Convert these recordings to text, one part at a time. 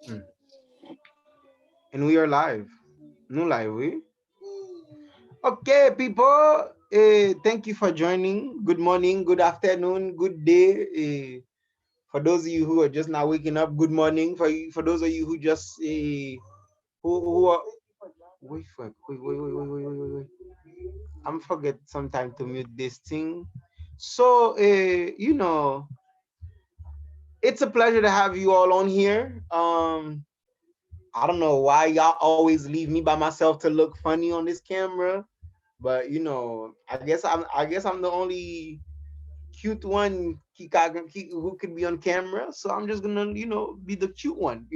Mm. And we are live. No live, we. Okay, people. Thank you for joining. Good morning, good afternoon, good day. For those of you who are just now waking up, good morning. For those of you who just who are wait. I'm forget sometime to mute this thing. So it's a pleasure to have you all on here. I don't know why y'all always leave me by myself to look funny on this camera, but I guess I'm the only cute one who could be on camera, so I'm just gonna be the cute one.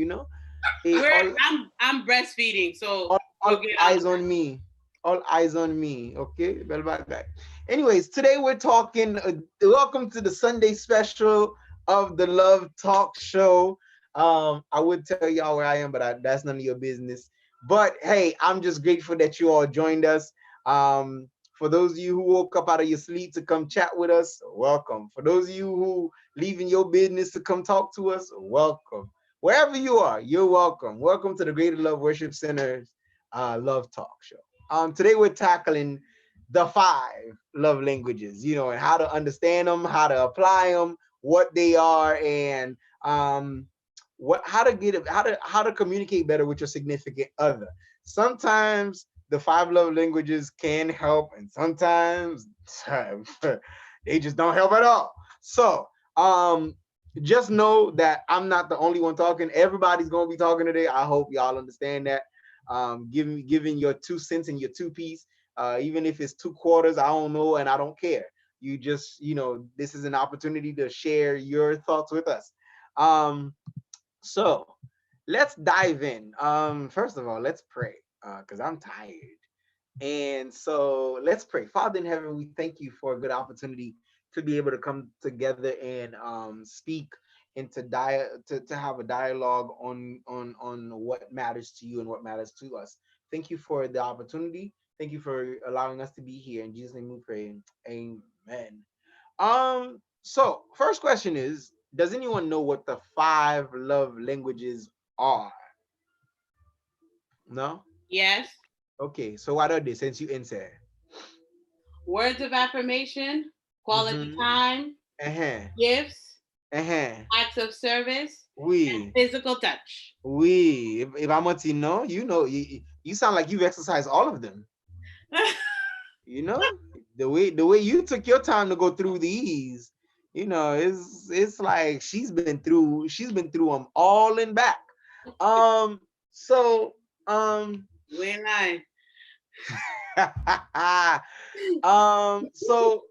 We're All I'm breastfeeding, so all forget all of eyes on me, all eyes on me. Okay, bell bye guy. Anyways, today we're talking. Welcome to the Sunday special of the Love Talk Show. I would tell y'all where I am, but that's none of your business. But hey, I'm just grateful that you all joined us. For those of you who woke up out of your sleep to come chat with us, welcome. For those of you who leaving your business to come talk to us, welcome. Wherever you are, you're welcome. Welcome to the Greater Love Worship Center's Love Talk Show. Today we're tackling the five love languages, and how to understand them, how to apply them, what they are, and what how to get it, how to communicate better with your significant other. Sometimes the five love languages can help, and sometimes they just don't help at all. So, just know that I'm not the only one talking. Everybody's gonna be talking today. I hope y'all understand that. Giving your 2 cents and your two piece, even if it's 2 quarters, I don't know, and I don't care. You just, this is an opportunity to share your thoughts with us. Um, so let's dive in. First of all, let's pray, because I'm tired. And so let's pray. Father in heaven, we thank you for a good opportunity to be able to come together and speak and to have a dialogue on what matters to you and what matters to us. Thank you for the opportunity. Thank you for allowing us to be here. In Jesus' name we pray. Amen. So first question is, does anyone know what the five love languages are? No? yes. Okay, so what are they since you answer? Words of affirmation, quality Mm-hmm. time, Uh-huh. gifts, Uh-huh. acts of service, and We. physical touch. If I'm what you sound like you've exercised all of them. You know? The way you took your time to go through these, it's like she's been through them all and back. Um, so um When I so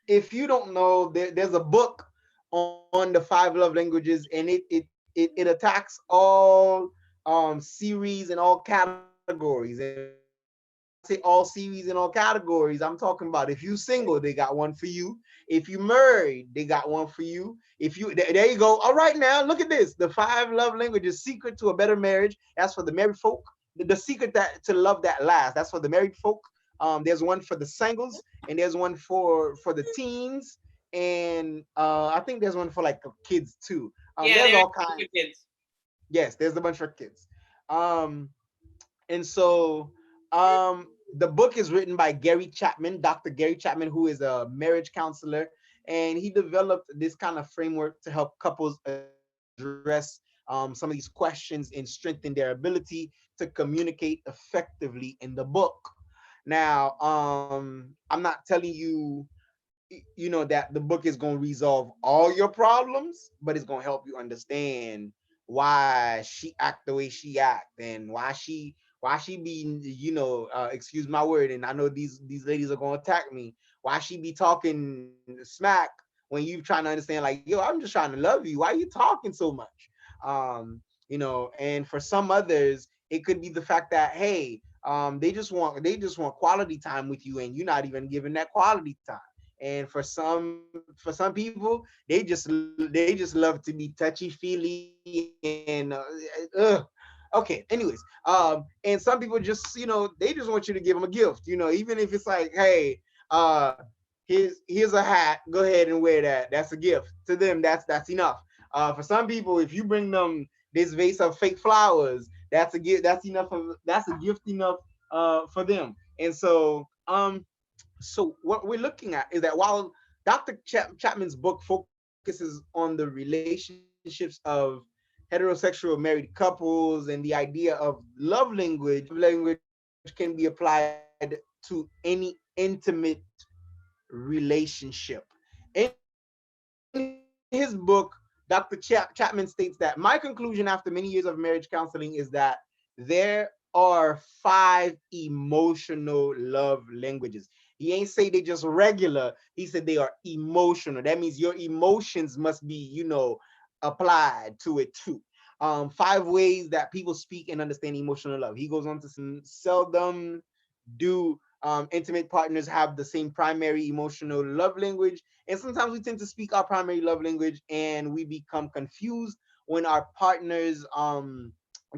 if you don't know, there's a book on the five love languages, and it attacks all series and all categories. And when I say all series and all categories, I'm talking about if you single, they got one for you. If you married, they got one for you. If you there you go. All right, now look at this: the five love languages, secret to a better marriage. That's for the married folk. The secret that to love that lasts. That's for the married folk. There's one for the singles, and there's one for the teens, and I think there's one for like kids too. yeah, There's they're all kinds. for kids. Yes, there's a bunch for kids. Um, and so the book is written by Gary Chapman, Dr. Gary Chapman, who is a marriage counselor, and he developed this kind of framework to help couples address some of these questions and strengthen their ability to communicate effectively in the book. Now, I'm not telling you, that the book is going to resolve all your problems, but it's going to help you understand why she act the way she act, and why she be, excuse my word, and I know these ladies are going to attack me, why she be talking smack when you trying to understand, like, yo, I'm just trying to love you, why are you talking so much? And for some others it could be the fact that, hey, they just want quality time with you, and you're not even giving that quality time. And for some people, they just love to be touchy feely and okay. Anyways, and some people just, they just want you to give them a gift, even if it's like, hey, here's a hat, go ahead and wear that, that's a gift to them, that's enough. For some people, if you bring them this vase of fake flowers. That's a gift. That's enough of. That's a gift enough for them. And so what we're looking at is that while Dr. Chapman's book focuses on the relationships of heterosexual married couples and the idea of love language can be applied to any intimate relationship. In his book, Dr. Chapman states that my conclusion after many years of marriage counseling is that there are 5 emotional love languages. He ain't say they just regular. He said they are emotional. That means your emotions must be, applied to it too. 5 ways that people speak and understand emotional love. He goes on to seldom do intimate partners have the same primary emotional love language, and sometimes we tend to speak our primary love language and we become confused when our partners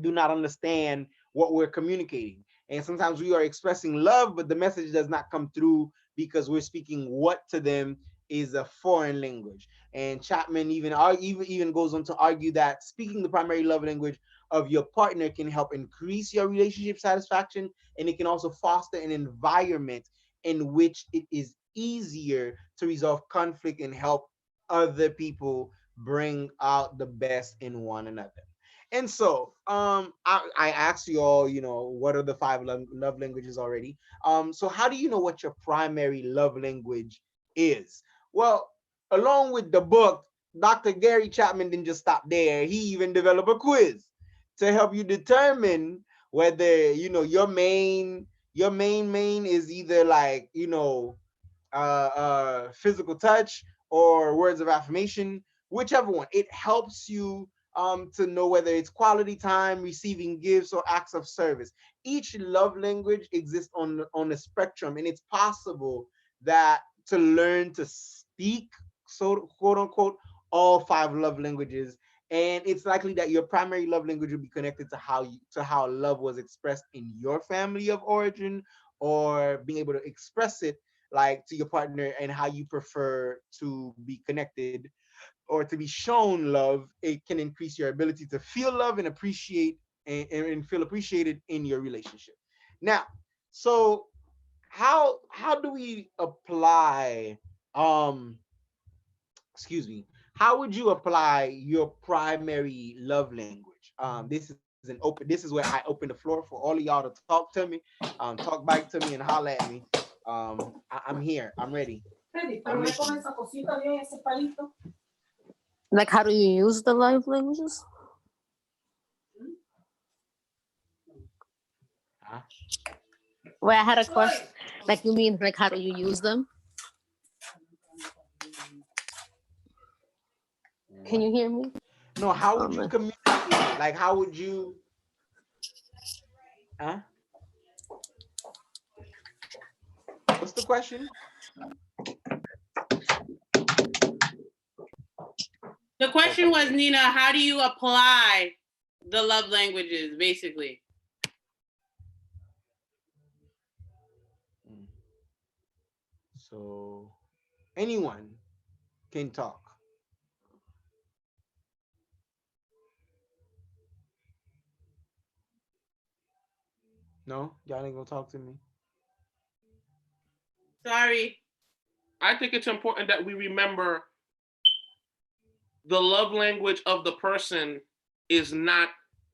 do not understand what we're communicating. And sometimes we are expressing love, but the message does not come through because we're speaking what to them is a foreign language. And Chapman even goes on to argue that speaking the primary love language of your partner can help increase your relationship satisfaction, and it can also foster an environment in which it is easier to resolve conflict and help other people bring out the best in one another. And so, I asked you all, what are the 5 love languages already? So how do you know what your primary love language is? Well, along with the book, Dr. Gary Chapman didn't just stop there. He even developed a quiz to help you determine whether your main is either like physical touch or words of affirmation, whichever one. It helps you to know whether it's quality time, receiving gifts, or acts of service. Each love language exists on a spectrum, and it's possible that to learn to speak, so quote unquote, all 5 love languages, and it's likely that your primary love language will be connected to how love was expressed in your family of origin, or being able to express it like to your partner, and how you prefer to be connected or to be shown love. It can increase your ability to feel love and appreciate and feel appreciated in your relationship. Now, so how do we apply um excuse me, how would you apply your primary love language? This is where I open the floor for all of y'all to talk to me, talk back to me and holler at me. I'm here, I'm ready. I'm listening. Like, how do you use the love languages? Huh? Well, I had a question. Like, you mean, like, how do you use them? Can you hear me? No, how would you communicate it? Like, how would you? Huh? What's the question? The question was, Nina, how do you apply the love languages, basically? So, anyone can talk. No, y'all ain't gonna talk to me. Sorry. I think it's important that we remember the love language of the person is not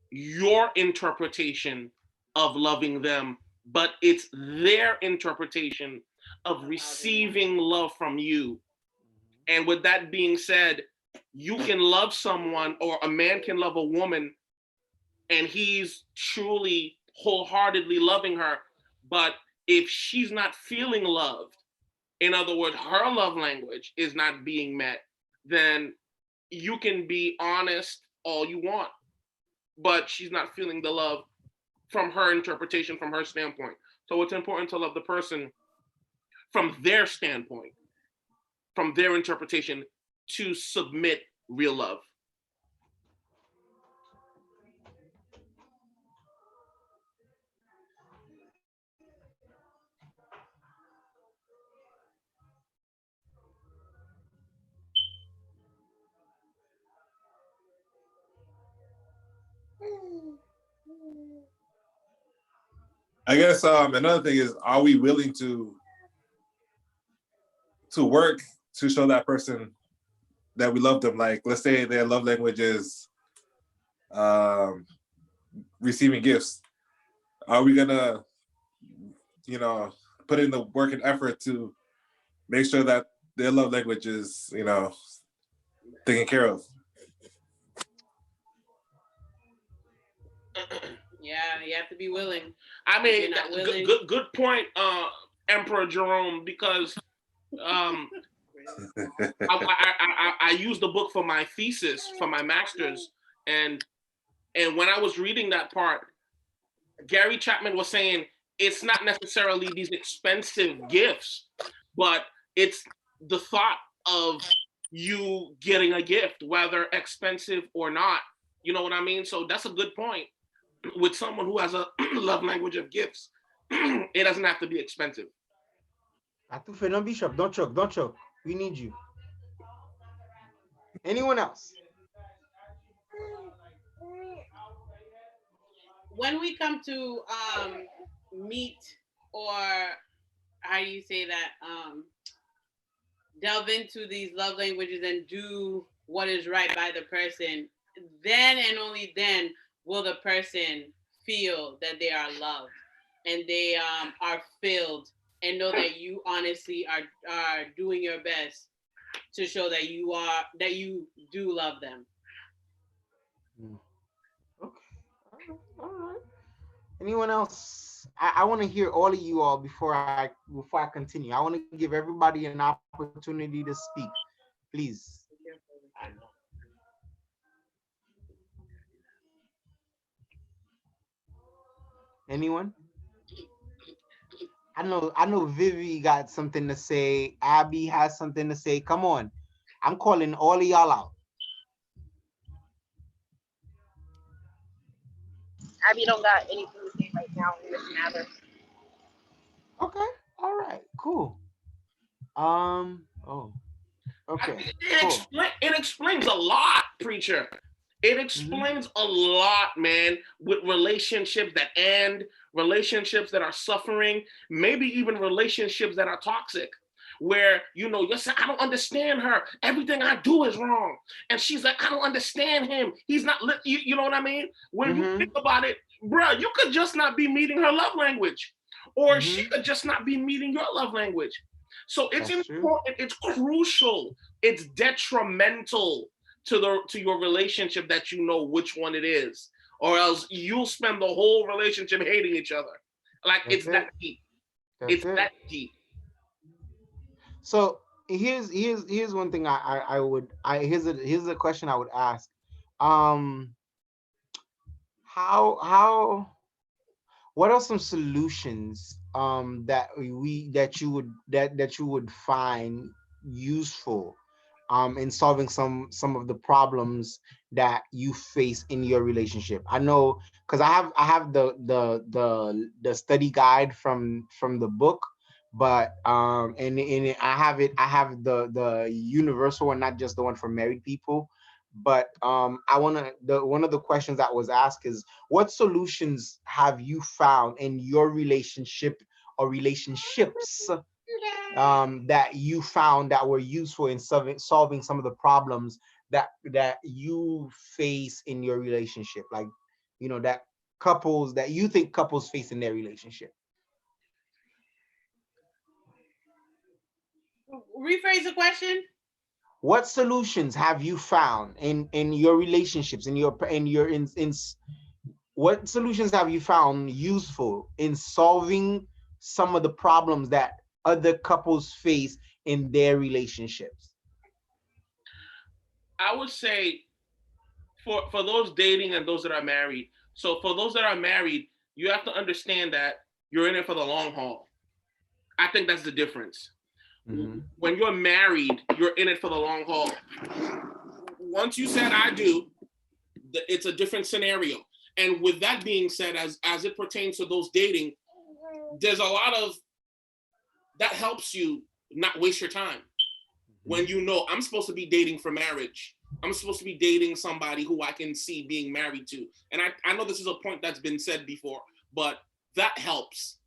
your interpretation of loving them, but it's their interpretation of receiving love from you. And with that being said, you can love someone, or a man can love a woman, and he's truly wholeheartedly loving her. But if she's not feeling loved, in other words, her love language is not being met, then you can be honest all you want, but she's not feeling the love from her interpretation, from her standpoint. So it's important to love the person from their standpoint, from their interpretation, to submit real love. I guess another thing is, are we willing to work to show that person that we love them? Like, let's say their love language is receiving gifts. Are we gonna, put in the work and effort to make sure that their love language is, taken care of? Yeah, you have to be willing. I mean, You're not willing. good point, Emperor Jerome, because I used the book for my thesis, for my master's, and when I was reading that part, Gary Chapman was saying it's not necessarily these expensive gifts, but it's the thought of you getting a gift, whether expensive or not. You know what I mean? So that's a good point. With someone who has a love language of gifts, it doesn't have to be expensive. Atufe, Bishop, don't choke. We need you. Anyone else? When we come to meet, or how do you say that, delve into these love languages and do what is right by the person, then and only then will the person feel that they are loved and they are filled, and know that you honestly are doing your best to show that you do love them. Okay. All right. Anyone else? I want to hear all of you all before I continue. I want to give everybody an opportunity to speak, please. Anyone? I know Vivi got something to say. Abby has something to say. Come on. I'm calling all of y'all out. Abby don't got anything to say right now in this matter. Okay. All right. Cool. Oh. Okay. It explains a lot, preacher. It explains a lot, man, with relationships that end, relationships that are suffering, maybe even relationships that are toxic, where, you're saying, I don't understand her. Everything I do is wrong. And she's like, I don't understand him. He's not, you know what I mean? When you think about it, bro, you could just not be meeting her love language, or she could just not be meeting your love language. So it's important, it's crucial, it's detrimental to your relationship that you know which one it is, or else you'll spend the whole relationship hating each other. Like, it's that deep. It's that deep. So here's one thing here's a question I would ask. What are some solutions that you would find useful in solving some of the problems that you face in your relationship? I know, because I have the study guide from the book, but I have the universal one, not just the one for married people. But one of the questions that was asked is, what solutions have you found in your relationship or relationships that you found that were useful in solving some of the problems that you face in your relationship, like, that you think couples face in their relationship? Rephrase the question. What solutions have you found in your relationships, what solutions have you found useful in solving some of the problems that other couples face in their relationships? I would say for those dating and those that are married. So for those that are married, you have to understand that you're in it for the long haul. I think that's the difference. When you're married, you're in it for the long haul. Once you said I do, it's a different scenario. And with that being said, as it pertains to those dating, there's a lot of that helps you not waste your time. When I'm supposed to be dating for marriage. I'm supposed to be dating somebody who I can see being married to. And I know this is a point that's been said before, but that helps.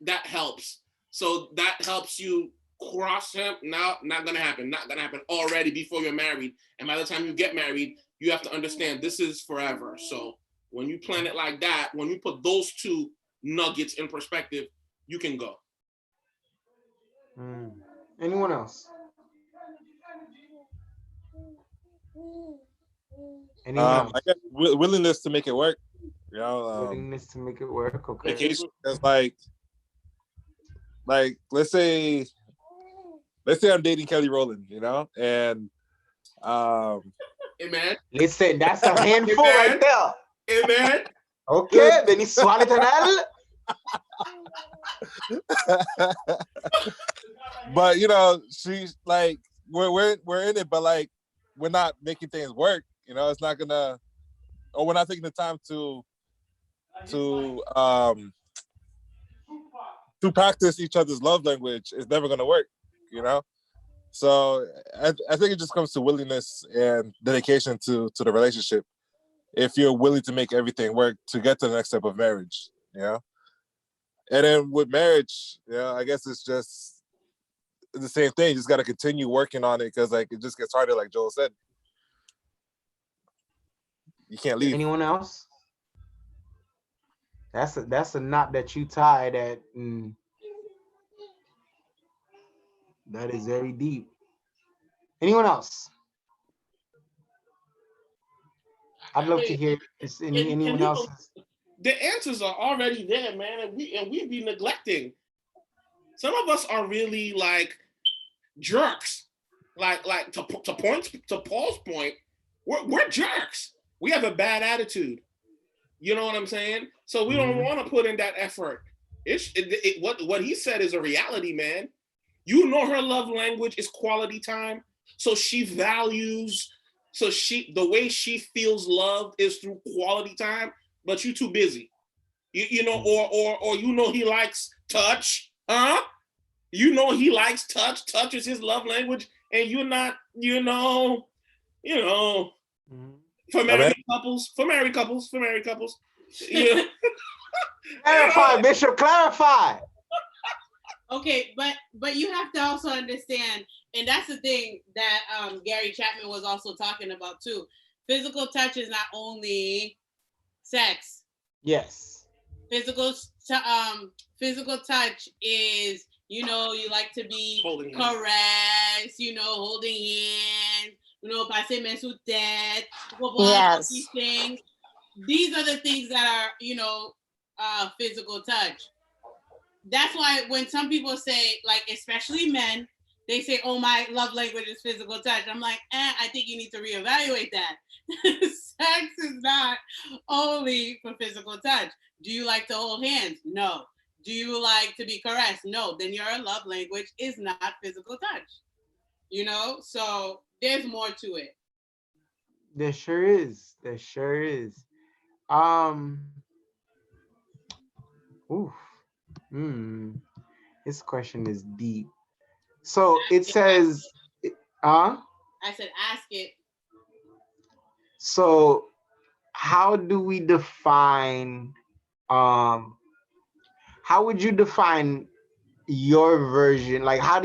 That helps. So that helps you cross him. Now, not gonna happen. Not gonna happen already before you're married. And by the time you get married, you have to understand this is forever. So when you plan it like that, when you put those two nuggets in perspective, you can go. Anyone else? Anyone else? I guess willingness to make it work. You know, Willingness to make it work. Okay. vacation is like let's say I'm dating Kelly Rowland, you know, and Amen. Listen, that's a handful right there. Amen. Okay, then he's swallowed an L. but you know, she's like we're in it, but like we're not making things work. You know, it's not gonna, or we're not taking the time to practice each other's love language. It's never gonna work. You know, so I think it just comes to willingness and dedication to the relationship. If you're willing to make everything work to get to the next step of marriage, you know. And then with marriage, you know, I guess it's just the same thing. You just got to continue working on it because, like, it just gets harder, like Joel said. You can't leave. Anyone else? That's a knot that you tied at. That is very deep. Anyone else? I'd love to hear anyone else. The answers are already there, man, and we be neglecting. Some of us are really like jerks. Like to Paul's point, we're jerks. We have a bad attitude. You know what I'm saying? So we don't want to put in that effort. What he said is a reality, man. You know her love language is quality time. So she values. So the way she feels loved is through quality time. But you too busy, you know, or you know he likes touch, huh? You know he likes touch. Touch is his love language, and you're not, you know. For married couples. Yeah. Clarify, Bishop. Clarify. Okay, but you have to also understand, and that's the thing that Gary Chapman was also talking about too. Physical touch is not only sex. Yes. Physical touch is, you know, you like to be caressed, you know, holding hands, you know, passer su tête, Yes. these things. These are the things that are, you know, physical touch. That's why when some people say, like, especially men, they say, oh, my love language is physical touch. I'm like, I think you need to reevaluate that. Sex is not only for physical touch. Do you like to hold hands? No. Do you like to be caressed? No. Then your love language is not physical touch. You know? So there's more to it. There sure is. There sure is. Oof. This question is deep. So it says, I said, ask it. So how do we define, how would you define your version? Like, how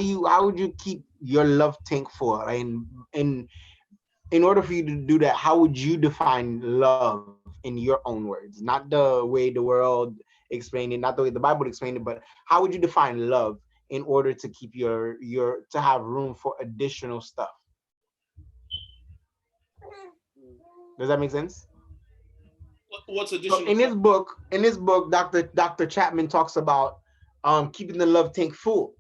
would you keep your love tank full? And in order for you to do that, how would you define love in your own words? Not the way the world explained it, not the way the Bible explained it, but how would you define love in order to keep to have room for additional stuff? Does that make sense? What's additional? So in his book, Dr. Chapman talks about keeping the love tank full.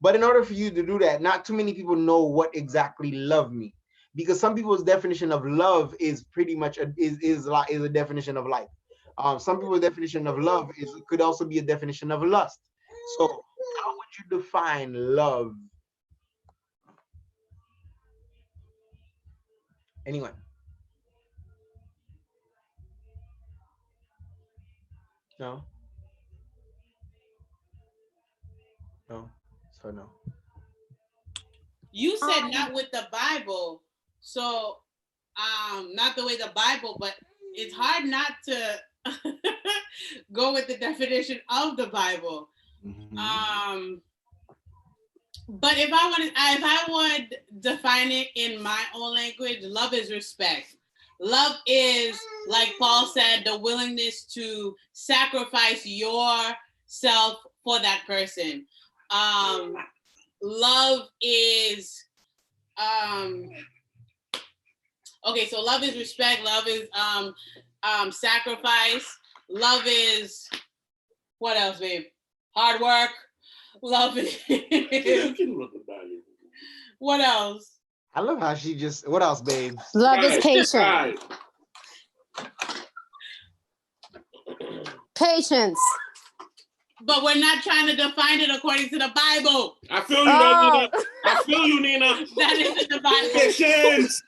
But in order for you to do that, not too many people know what exactly love means. Because some people's definition of love is pretty much a definition of life. Some people's definition of love could also be a definition of lust. So how would you define love? Anyone? No? No? So no. You said not with the Bible. So not the way the Bible, but it's hard not to go with the definition of the Bible. Mhm. But if I would define it in my own language, love is respect. Love is, like Paul said, the willingness to sacrifice yourself for that person. Love is okay, so love is respect, love is sacrifice, love is what else, babe? Hard work. Love is what else? I love how she just. What else, babes? Love is Right, patient. right. Patience. But we're not trying to define it according to the Bible. I feel you, Oh. Nina. I feel you, Nina. That isn't the Bible. Patience.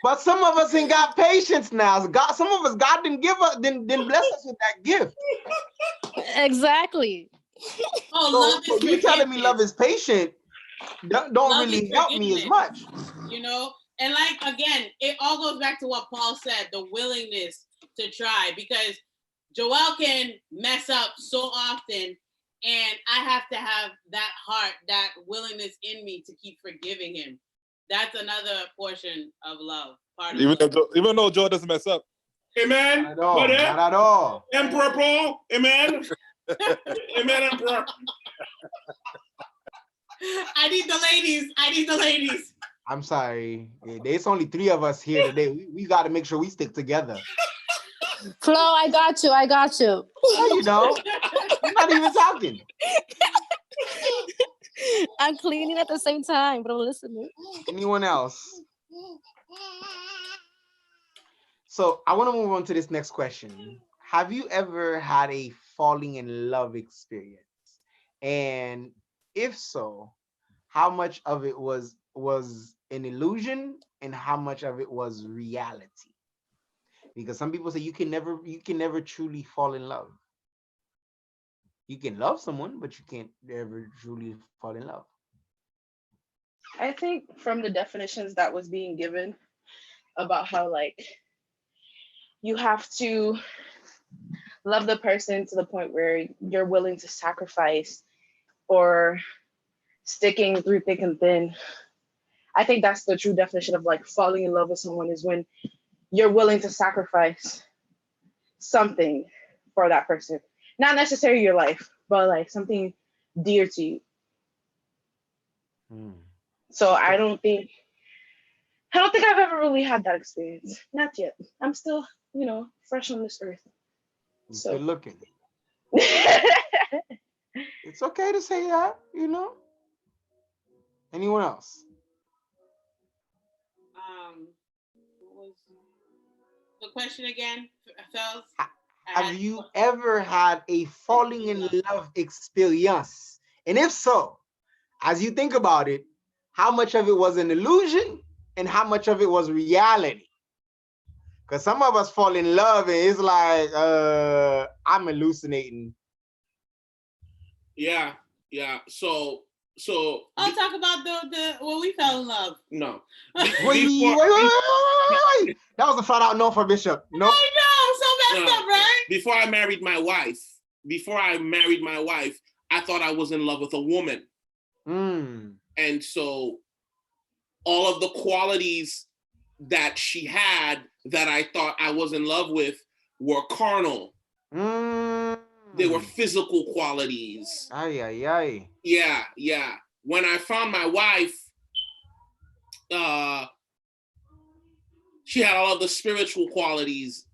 But some of us ain't got patience now. God, some of us, God didn't give us, didn't bless us with that gift. Exactly. Oh, So, love so is you telling me love forgiveness. is patient don't Love really is help me as forgiveness. much. You know, and like again, it all goes back to what Paul said: the willingness to try. Because Joel can mess up so often, and I have to have that heart, that willingness in me to keep forgiving him. That's another portion of love. Part of love. Even though Joe doesn't mess up. Amen. Not at all. What Not at all. Emperor Paul. Amen. Amen, Emperor. I need the ladies. I need the ladies. I'm sorry. There's only 3 of us here today. We got to make sure we stick together. Flo, I got you. I got you. No, you don't. You're not even talking. I'm cleaning at the same time, but I'm listening. Anyone else? So I want to move on to this next question. Have you ever had a falling in love experience? And if so, how much of it was an illusion and how much of it was reality? Because some people say you can never truly fall in love. You can love someone, but you can't ever truly fall in love. I think from the definitions that was being given about how like you have to love the person to the point where you're willing to sacrifice or sticking through thick and thin. I think that's the true definition of like falling in love with someone, is when you're willing to sacrifice something for that person. Not necessarily your life, but like something dear to you. So I don't think I've ever really had that experience. Not yet. I'm still, fresh on this earth. You're So still looking. It's okay to say that, Anyone else? What was the question again, fellas? Have you ever had a falling in love experience? And if so, as you think about it, how much of it was an illusion and how much of it was reality? Because some of us fall in love and it's like, I'm hallucinating. Yeah. So I'll talk about the when we fell in love. no. Wait. That was a flat out no for Bishop. No. I know, so messed up, right? Before I married my wife, I thought I was in love with a woman. And so all of the qualities that she had that I thought I was in love with were carnal. They were physical qualities. Ay. Yeah. When I found my wife, she had all of the spiritual qualities.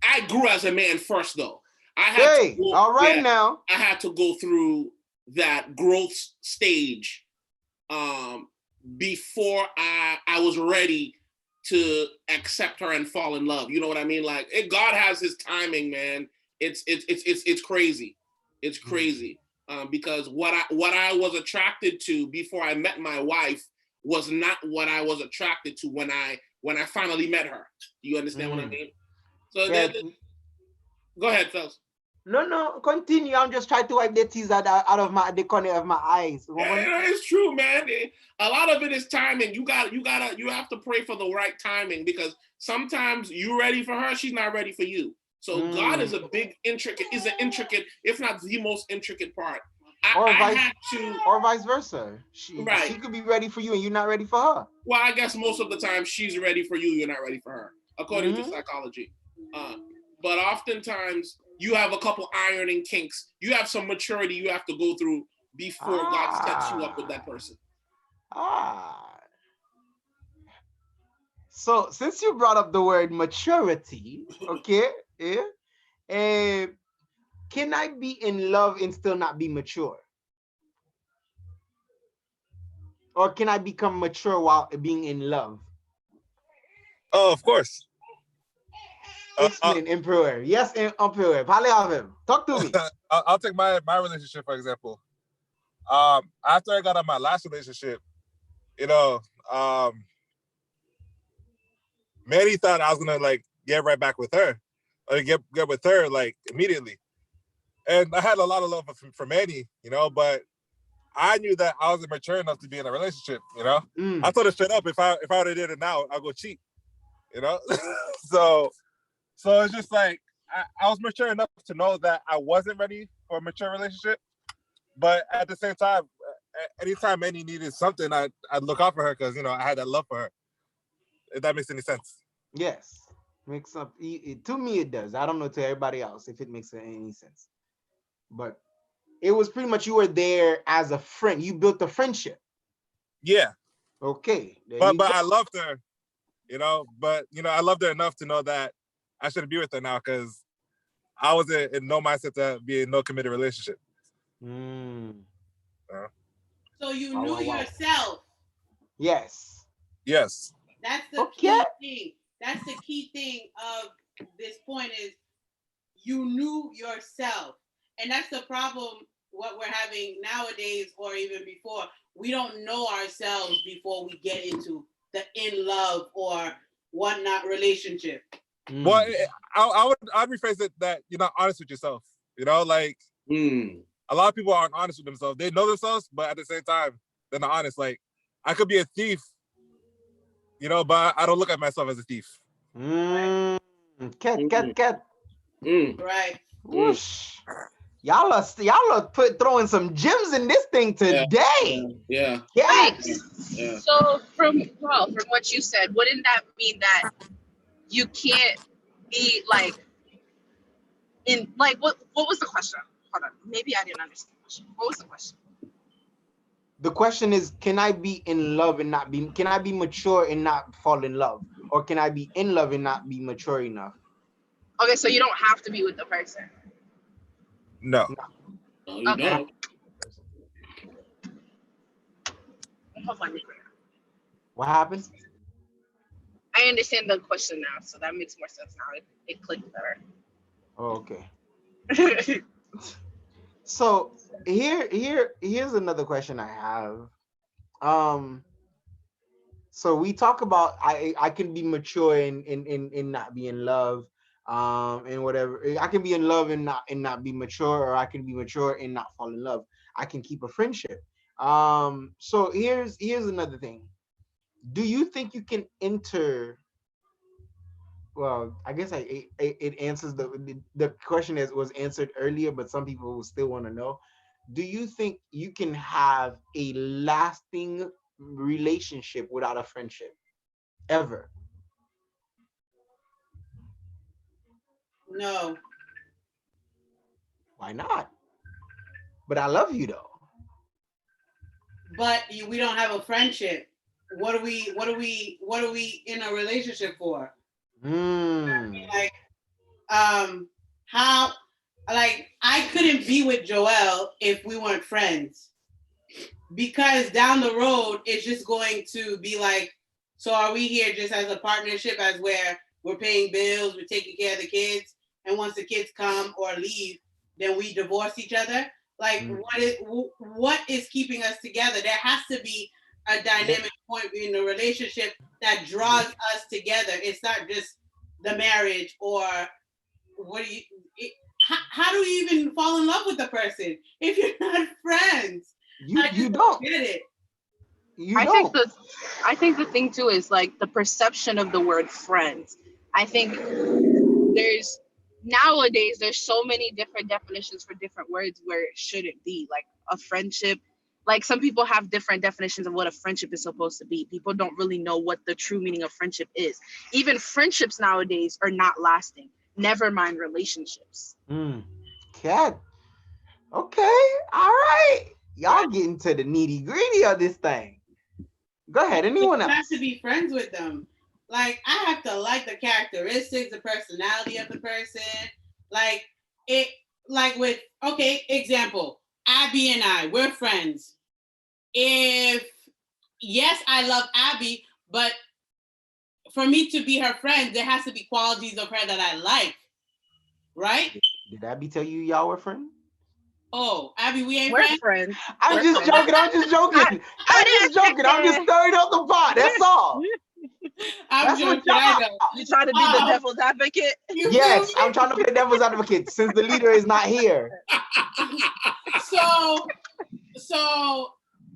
I grew as a man first, though. Now. I had to go through that growth stage before I was ready to accept her and fall in love. You know what I mean? Like, God has his timing, man. It's crazy. It's crazy. Because what I was attracted to before I met my wife was not what I was attracted to when I finally met her. Do you understand what I mean? So Yeah. Go ahead, fellas. No, continue. I'm just trying to wipe the tears out of the corner of my eyes. Yeah, it's true, man. A lot of it is timing. You have to pray for the right timing, because sometimes you're ready for her, she's not ready for you. So God is an intricate, if not the most intricate part. Or I had to, or vice versa. She could be ready for you and you're not ready for her. Well, I guess most of the time she's ready for you, you're not ready for her, according to psychology. But oftentimes you have a couple ironing kinks. You have some maturity you have to go through before God sets you up with that person. So since you brought up the word maturity, okay, can I be in love and still not be mature? Or can I become mature while being in love? Oh, of course. Explain, Emperor. Yes, Emperor. Parlez avec. Talk to me. I'll take my relationship, for example. After I got out of my last relationship, Manny thought I was gonna like get right back with her, or get with her like immediately. And I had a lot of love for Manny, but I knew that I wasn't mature enough to be in a relationship. I told her straight up, if I would have did it now, I'll go cheat. So it's just like I was mature enough to know that I wasn't ready for a mature relationship, but at the same time, anytime Manny needed something, I'd look out for her because I had that love for her. If that makes any sense. Yes, makes up. To me, it does. I don't know to everybody else if it makes any sense, but it was pretty much you were there as a friend. You built a friendship. Yeah. Okay. But I loved her, But I loved her enough to know that I shouldn't be with her now because I was in no mindset to be in no committed relationship. So you knew yourself. Yes. Yes. That's the key thing. That's the key thing of this point is you knew yourself. And that's the problem what we're having nowadays or even before. We don't know ourselves before we get into the in love or whatnot relationship. Well, I'd rephrase it that you're not honest with yourself. A lot of people aren't honest with themselves. They know themselves, but at the same time, they're not honest. Like, I could be a thief, but I don't look at myself as a thief. Cat. Right. Whoosh. Y'all are throwing some gems in this thing today. Yeah. So from what you said, wouldn't that mean that you can't be like in like what was the question? Hold on. Maybe I didn't understand the question. What was the question? The question is, can I be in love and not be, can I be mature and not fall in love? Or can I be in love and not be mature enough? Okay, so you don't have to be with the person. No. No, you don't. What happened? I understand the question now, so that makes more sense now. It clicked better. Oh, okay. So here's another question I have. So we talk about I can be mature and not be in love, and whatever. I can be in love and not be mature, or I can be mature and not fall in love. I can keep a friendship. So here's another thing. Do you think you can enter? Well, I guess it answers the question that was answered earlier, but some people will still want to know. Do you think you can have a lasting relationship without a friendship? Ever? No. Why not? But I love you though. But we don't have a friendship. What are we in a relationship for? Like, how, like, I couldn't be with Joel if we weren't friends, because down the road it's just going to be like, so are we here just as a partnership, as where we're paying bills, we're taking care of the kids, and once the kids come or leave, then we divorce each other? Like, what is keeping us together? There has to be a dynamic point in the relationship that draws us together. It's not just the marriage, or how do you even fall in love with the person if you're not friends? You don't get it. I think the thing too is like the perception of the word friends. I think there's nowadays there's so many different definitions for different words where it shouldn't be. Like a friendship, like some people have different definitions of what a friendship is supposed to be. People don't really know what the true meaning of friendship is. Even friendships nowadays are not lasting, never mind relationships. Cat. Okay. All right. Y'all getting to the nitty gritty of this thing. Go ahead. Anyone You have else? to be friends with them. Like I have to like the characteristics, the personality of the person. Like it. Like with okay, example. Abby and I, we're friends. If yes, I love Abby, but for me to be her friend, there has to be qualities of her that I like, right? Did Abby tell you y'all were friends? Oh, Abby, we ain't We're friends. friends. I'm We're just friends. joking. I'm just joking. I'm just joking. I'm just stirring up the pot. That's all. I'm That's what joking. I know. You try to be the devil's advocate. You Yes, feel I'm trying to play devil's advocate since the leader is not here. me? So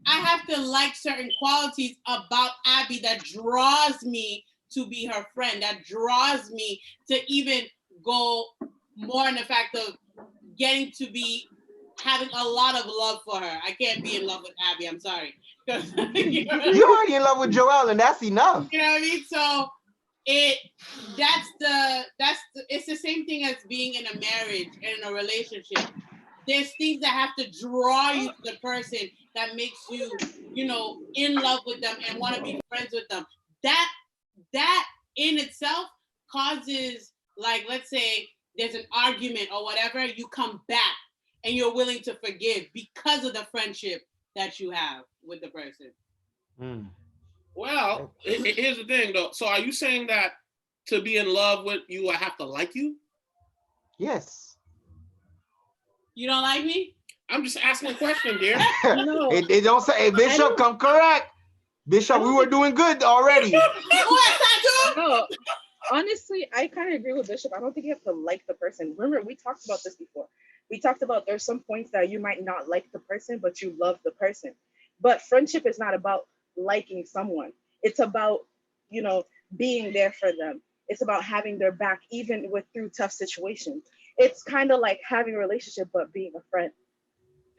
I have to like certain qualities about Abby that draws me to be her friend, that draws me to even go more in the fact of getting to be having a lot of love for her. I can't be in love with Abby. I'm sorry. You know what I You're already in love with Joel, and that's enough. You know what I mean? So it's the same thing as being in a marriage and in a relationship. There's things that have to draw you to the person that makes you, in love with them and want to be friends with them. That in itself causes, like, let's say there's an argument or whatever, you come back and you're willing to forgive because of the friendship that you have with the person. Well, here's the thing, though. So, are you saying that to be in love with you, I have to like you? Yes. You don't like me? I'm just asking a question, dear. No. It don't say, hey, Bishop, come correct. Bishop, we were doing good already. No, honestly, I kind of agree with Bishop. I don't think you have to like the person. Remember, we talked about this before. We talked about there's some points that you might not like the person, but you love the person. But friendship is not about liking someone. It's about, being there for them. It's about having their back, even with through tough situations. It's kind of like having a relationship, but being a friend.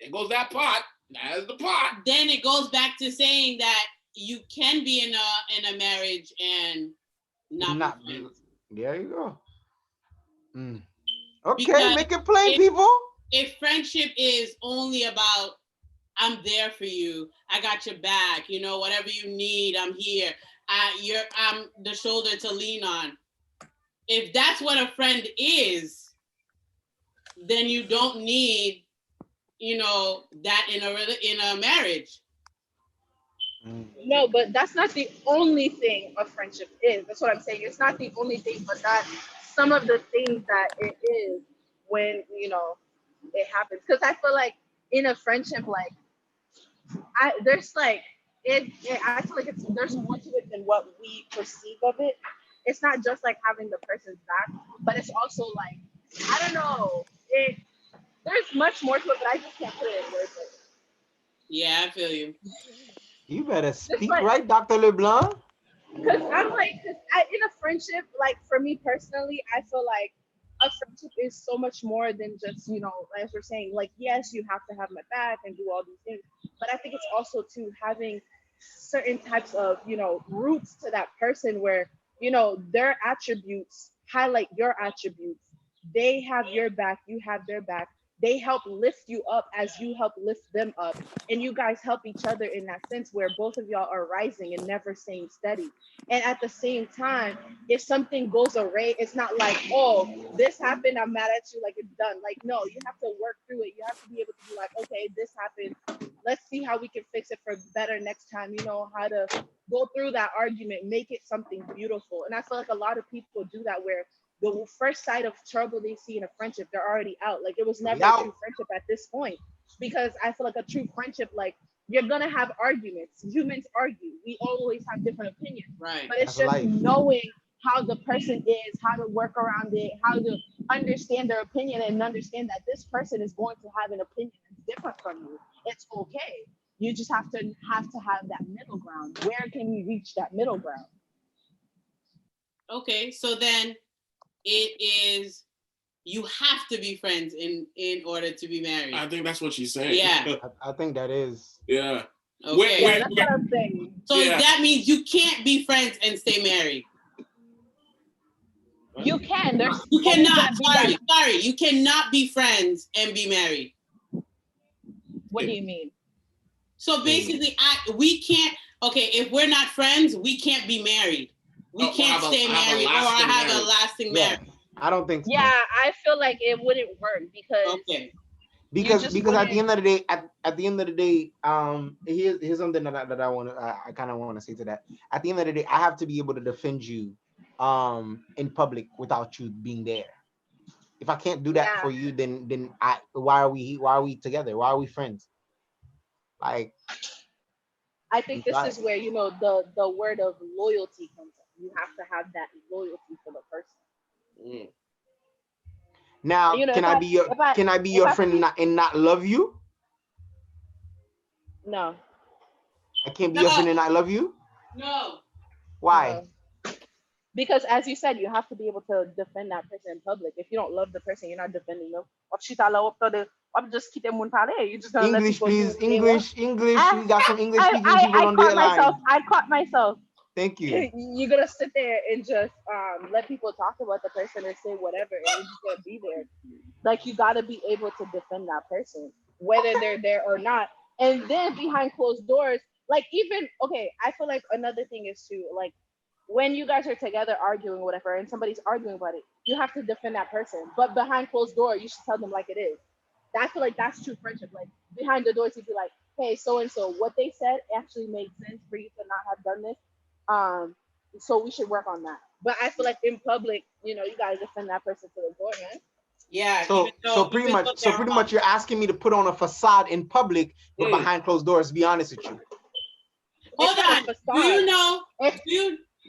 There goes that pot. That's the pot. Then it goes back to saying that you can be in a marriage and not be friends. There you go. Okay, Because make it plain, if- people. If friendship is only about I'm there for you, I got your back, whatever you need, I'm here. I'm the shoulder to lean on. If that's what a friend is, then you don't need, that in a marriage. No, but that's not the only thing a friendship is. That's what I'm saying. It's not the only thing, but that's some of the things that it is when, it happens. Because I feel like in a friendship, like, there's like, I feel like there's more to it than what we perceive of it. It's not just like having the person's back, but it's also like, I don't know, there's much more to it, but I just can't put it in words. Yeah, I feel you. You better speak like- right, Dr. LeBlanc. Because I'm like, in a friendship, like for me personally, I feel like a friendship is so much more than just, as we're saying, like, yes, you have to have my back and do all these things. But I think it's also too having certain types of, roots to that person where, their attributes highlight your attributes. They have your back, you have their back. They help lift you up as you help lift them up. And you guys help each other in that sense where both of y'all are rising and never staying steady. And at the same time, if something goes awry, it's not like, oh, this happened, I'm mad at you, like it's done. Like, no, you have to work through it. You have to be able to be like, okay, this happened. Let's see how we can fix it for better next time. You know, how to go through that argument, make it something beautiful. And I feel like a lot of people do that where the first sight of trouble they see in a friendship, they're already out. Like it was never a true friendship at this point. Because I feel like a true friendship, like you're gonna have arguments. Humans argue. We always have different opinions. Right. But it's just knowing how the person is, how to work around it, how to understand their opinion and understand that this person is going to have an opinion that's different from you. It's okay. You just have to have that middle ground. Where can we reach that middle ground? Okay, so then it is you have to be friends in order to be married. I think that's what she's saying. Yeah. I think that is. Yeah. Okay. Yeah, that's what I'm saying. So Yeah. that means you can't be friends and stay married. You can. There's You always cannot. gonna be that. Sorry. You cannot be friends and be married. What do you mean? So basically, we can't. Okay, if we're not friends, we can't be married. We can't stay married or have a lasting marriage. I don't think so. Yeah, I feel like it wouldn't work because because at the end of the day, at the end of the day, here's something that I want to I kind of want to say to that. At the end of the day, I have to be able to defend you in public without you being there. If I can't do that for you, then why are we together? Why are we friends? Like, I think this is where the word of loyalty comes in. You have to have that loyalty for the person. Now, can I be your friend and not love you? No. I can't be your friend and not love you? No. Why? No. Because as you said, you have to be able to defend that person in public. If you don't love the person, you're not defending them. I'm just keep them one party. You just gonna English, please. English. We got some English speaking people on the line. I caught myself. Thank you. You're gonna sit there and just let people talk about the person and say whatever, and you're just gonna be there. Like, you gotta be able to defend that person, whether they're there or not. And then behind closed doors, like, even I feel like another thing is too, like, when you guys are together arguing whatever, and somebody's arguing about it, you have to defend that person. But behind closed door, you should tell them like it is. I feel like that's true friendship. Like, behind the doors, you'd be like, hey, so and so, what they said actually made sense for you to not have done this. So we should work on that. But I feel like in public, you gotta defend that person to the door, man. Yeah. So pretty much you're asking me to put on a facade in public, but behind closed doors. To be honest with you. Hold on.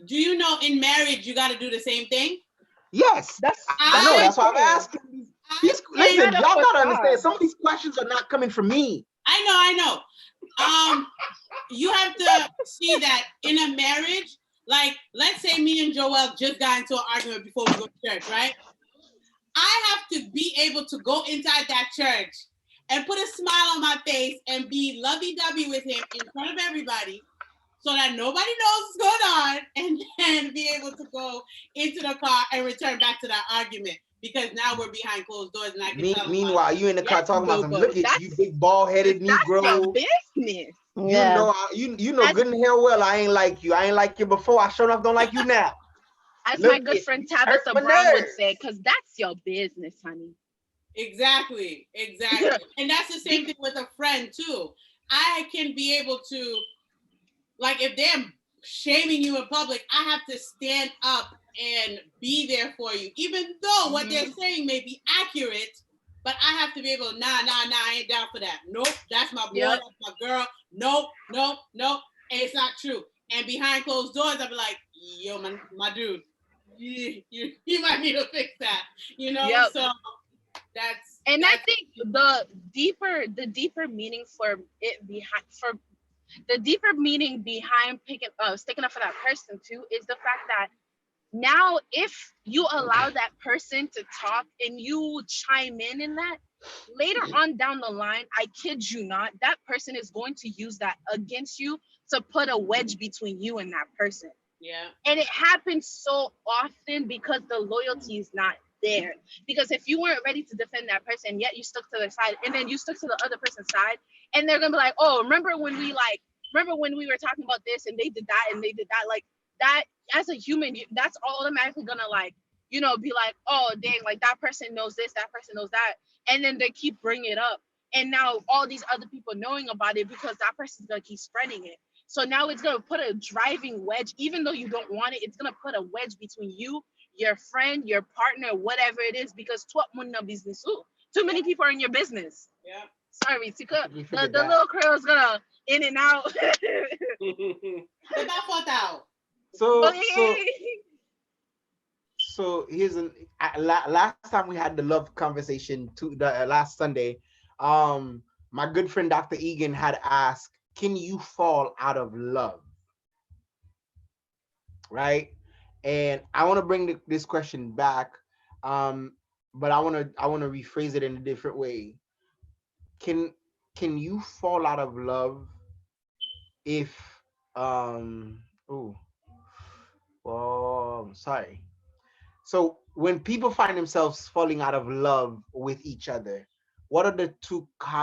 Do you know in marriage you got to do the same thing? Yes. That's why I'm asking. Listen, y'all gotta understand. Some of these questions are not coming from me. I know. You have to see that in a marriage, like, let's say me and Joel just got into an argument before we go to church, right? I have to be able to go inside that church and put a smile on my face and be lovey-dovey with him in front of everybody so that nobody knows what's going on, and then be able to go into the car and return back to that argument. Because now we're behind closed doors, and I can meanwhile, you in the car talking about some, look at you, big bald-headed Negro. Business. You know good and hell well I ain't like you. I ain't like you before. I sure enough don't like you now. As my good friend Tabitha Brown would say, because that's your business, honey. Exactly. And that's the same thing with a friend too. I can be able to, like, if they're shaming you in public, I have to stand up and be there for you, even though what they're saying may be accurate. But I have to be able to, nah, I ain't down for that. Nope, that's my boy, that's my girl. Nope. And it's not true. And behind closed doors, I'll be like, yo, my dude, you might need to fix that. So that's. And I think the deeper meaning behind sticking up for that person too is the fact that now if you allow that person to talk and you chime in that, later on down the line, I kid you not, that person is going to use that against you to put a wedge between you and that person. Yeah. And it happens so often because the loyalty is not there. Because if you weren't ready to defend that person, yet you stuck to their side, and then you stuck to the other person's side, and they're gonna be like, oh, remember when we were talking about this and they did that, like that. As a human, that's automatically gonna be like, oh dang, like that person knows this, that person knows that, and then they keep bringing it up, and now all these other people knowing about it because that person's gonna keep spreading it. So now it's gonna put a driving wedge, even though you don't want it. It's gonna put a wedge between you, your friend, your partner, whatever it is, because business. Too many people are in your business. Yeah. Sorry, Tika. The little crow's gonna in and out. So here's last time we had the love conversation last Sunday. My good friend Dr. Egan had asked, can you fall out of love? Right? And I want to bring this question back. but I wanna rephrase it in a different way. Can can you fall out of love if oh sorry. So when people find themselves falling out of love with each other, what are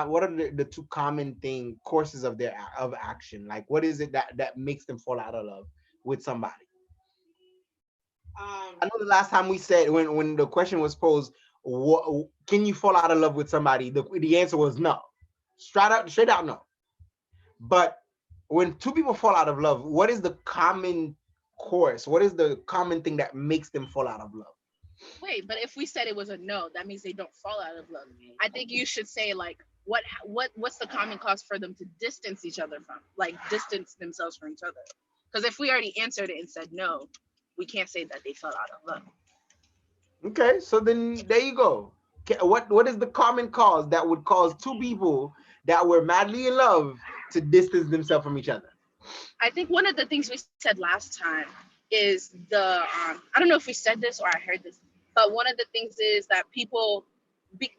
what are the two common courses of of action? Like what is it that makes them fall out of love with somebody? I know the last time we said when the question was posed, what, can you fall out of love with somebody? The answer was no, straight out no. But when two people fall out of love, what is the common course? What is the common thing that makes them fall out of love? Wait, but if we said it was a no, that means they don't fall out of love. I think you should say like what's the common cause for them to distance each other from, like distance themselves from each other. Because if we already answered it and said no, we can't say that they fell out of love. Okay, so then there you go. What is the common cause that would cause two people that were madly in love to distance themselves from each other? I think one of the things we said last time is I don't know if we said this or I heard this, but one of the things is that people,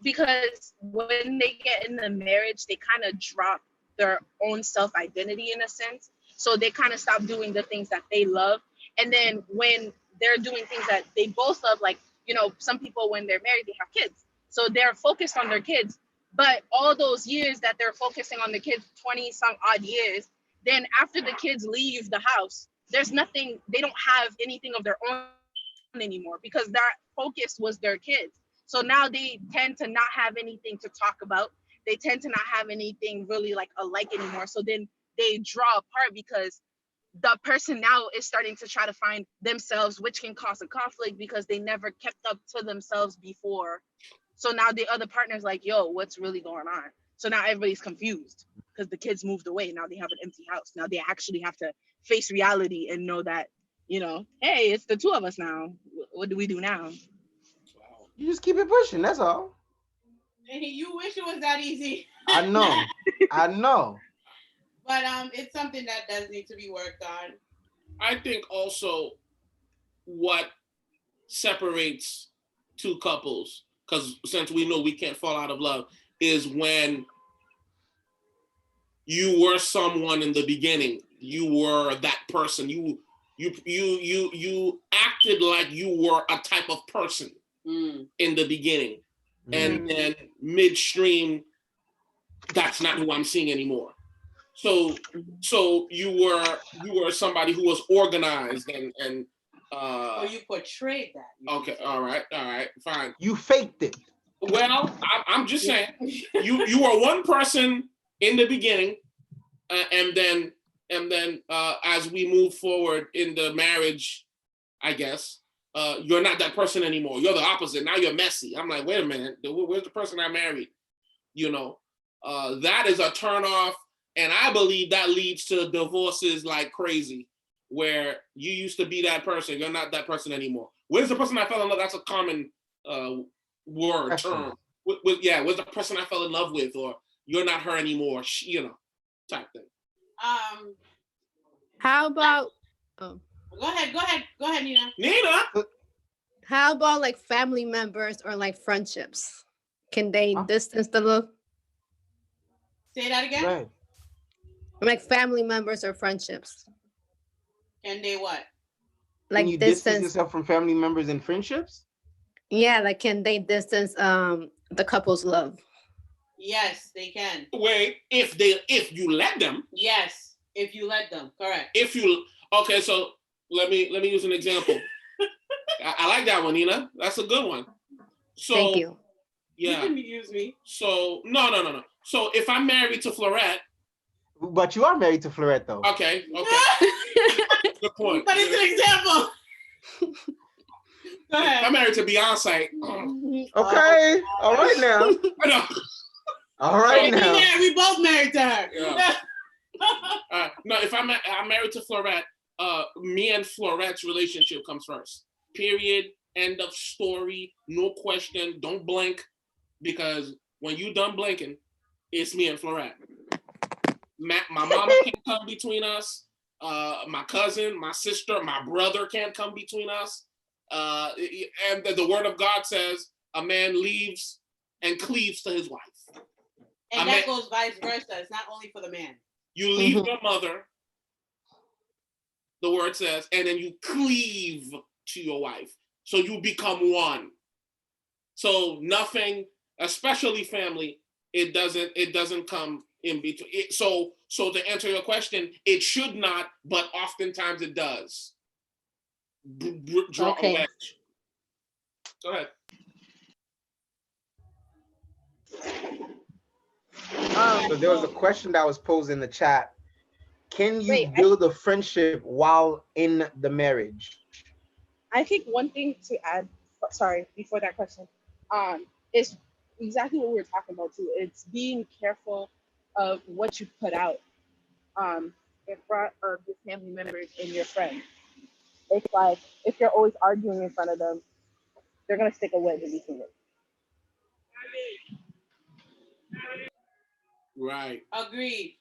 because when they get in the marriage, they kind of drop their own self-identity in a sense. So they kind of stop doing the things that they love. And then when they're doing things that they both love, like, some people when they're married, they have kids. So they're focused on their kids. But all those years that they're focusing on the kids, 20 some odd years, then after the kids leave the house, there's nothing, they don't have anything of their own anymore because that focus was their kids. So now they tend to not have anything to talk about. They tend to not have anything really like alike anymore. So then they draw apart because the person now is starting to try to find themselves, which can cause a conflict because they never kept up to themselves before. So now the other partner's like, yo, what's really going on? So now everybody's confused because the kids moved away. Now they have an empty house. Now they actually have to face reality and know that, hey, it's the two of us now. What do we do now? You just keep it pushing. That's all. Hey, you wish it was that easy. I know. I know. But it's something that does need to be worked on. I think also what separates two couples, because since we know we can't fall out of love, is when you were someone in the beginning. You were that person. You acted like you were a type of person in the beginning, and then midstream, that's not who I'm seeing anymore. So you were somebody who was organized and or you portrayed that. Okay, all right, fine. You faked it. Well, I'm just saying, you were one person in the beginning, and then as we move forward in the marriage, I guess you're not that person anymore. You're the opposite. Now you're messy. I'm like, wait a minute, where's the person I married? That is a turnoff. And I believe that leads to divorces like crazy, where you used to be that person, you're not that person anymore. Where's the person I fell in love? That's a common word, term. Where's the person I fell in love with, or you're not her anymore, type thing. How about? Go ahead, Nina. Nina. How about like family members or like friendships? Can they distance the love? Say that again. Right. Like family members or friendships. Can they what? Like can you distance yourself from family members and friendships? Yeah, like can they distance the couple's love? Yes, they can. Wait, if you let them. Yes, if you let them, correct. Okay, so let me use an example. I like that one, Nina. That's a good one. So thank you. Yeah. You can use me. So no. So if I'm married to Florette. But you are married to Florette, though. Okay. Good point. But it's an example. Go ahead. I'm married to Beyonce. Okay. All right now. All right now. Yeah, we both married to her. Yeah. No, if I'm married to Florette, me and Florette's relationship comes first. Period. End of story. No question. Don't blink, because when you done blinking, it's me and Florette. My mama can't come between us. My cousin, my sister, my brother can't come between us. And the word of God says a man leaves and cleaves to his wife. And that goes vice versa. It's not only for the man. You leave your mother, the word says, and then you cleave to your wife. So you become one. So nothing, especially family, it doesn't come in between. So to answer your question, it should not, but oftentimes it does. Draw a wedge. Go ahead. So there was a question that was posed in the chat. Can you build a friendship while in the marriage? I think one thing to add, sorry, before that question, is exactly what we were talking about too. It's being careful of what you put out in front of your family members and your friends. It's like if you're always arguing in front of them, they're gonna stick a wedge in between it. Right. Agreed.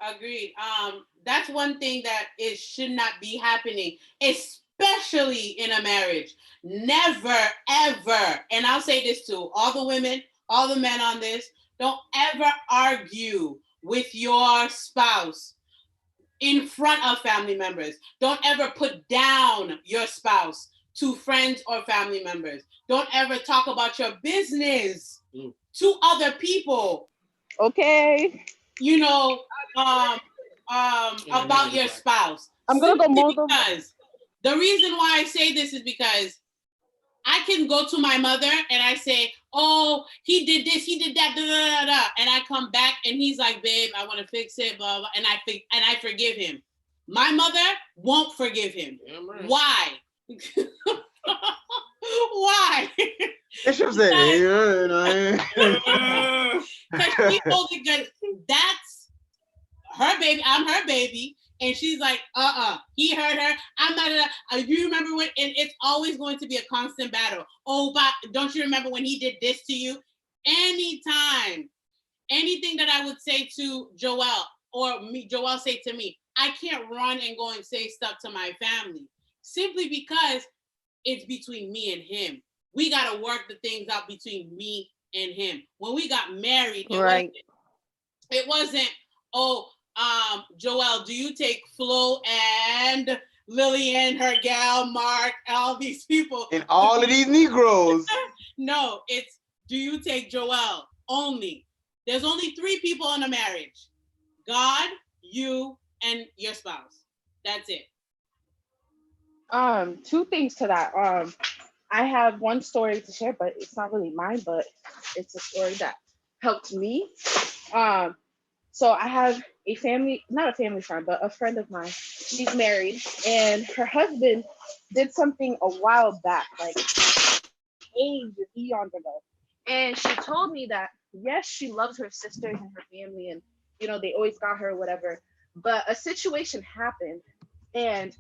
That's one thing that it should not be happening, especially in a marriage. Never, ever, and I'll say this to all the women, all the men on this, don't ever argue with your spouse in front of family members. Don't ever put down your spouse to friends or family members. Don't ever talk about your business to other people. Okay. You know, about your spouse. I'm gonna go mold them. Because the reason why I say this is because I can go to my mother and I say, "Oh, he did this, he did that, da, da, da, da," and I come back and he's like, "Babe, I want to fix it," blah, blah, and I forgive him. My mother won't forgive him. Yeah, right. Why? Why? Bishop said, because she told me that that's her baby. I'm her baby. And she's like, he hurt her. I'm not. You remember when? And it's always going to be a constant battle. Oh, but don't you remember when he did this to you? Anytime, anything that I would say to Joel or me, Joel say to me, I can't run and go and say stuff to my family simply because it's between me and him. We got to work the things out between me and him. When we got married, it wasn't, Joel, do you take Flo and Lillian, her gal, Mark, all these people? And all of these Negroes. No, it's, do you take Joel only? There's only 3 people in a marriage. God, you, and your spouse. That's it. 2 things to that. I have one story to share, but it's not really mine, but it's a story that helped me. So I have a family, not a family friend, but a friend of mine. She's married, and her husband did something a while back, like eons ago. And she told me that, yes, she loves her sisters and her family, and, you know, they always got her, whatever. But a situation happened, and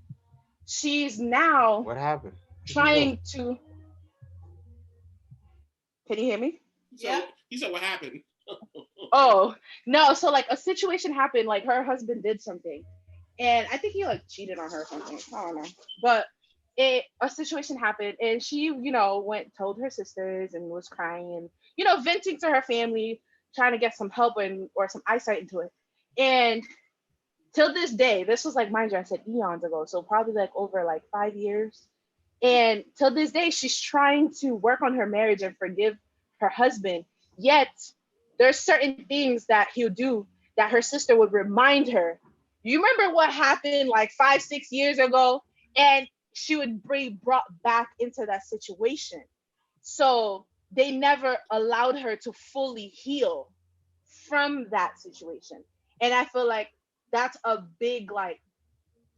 she's now what happened? Trying to. Can you hear me? Yeah. You said what happened? Oh no! So like a situation happened. Like her husband did something, and I think he like cheated on her or something. I don't know. But a situation happened, and she, you know, told her sisters and was crying and, you know, venting to her family, trying to get some help or some eyesight into it. And till this day, this was like, mind you, I said eons ago, so probably like over like 5 years. And till this day, she's trying to work on her marriage and forgive her husband. Yet there's certain things that he'll do that her sister would remind her. You remember what happened like 5-6 years ago? And she would be brought back into that situation. So they never allowed her to fully heal from that situation. And I feel like that's a big like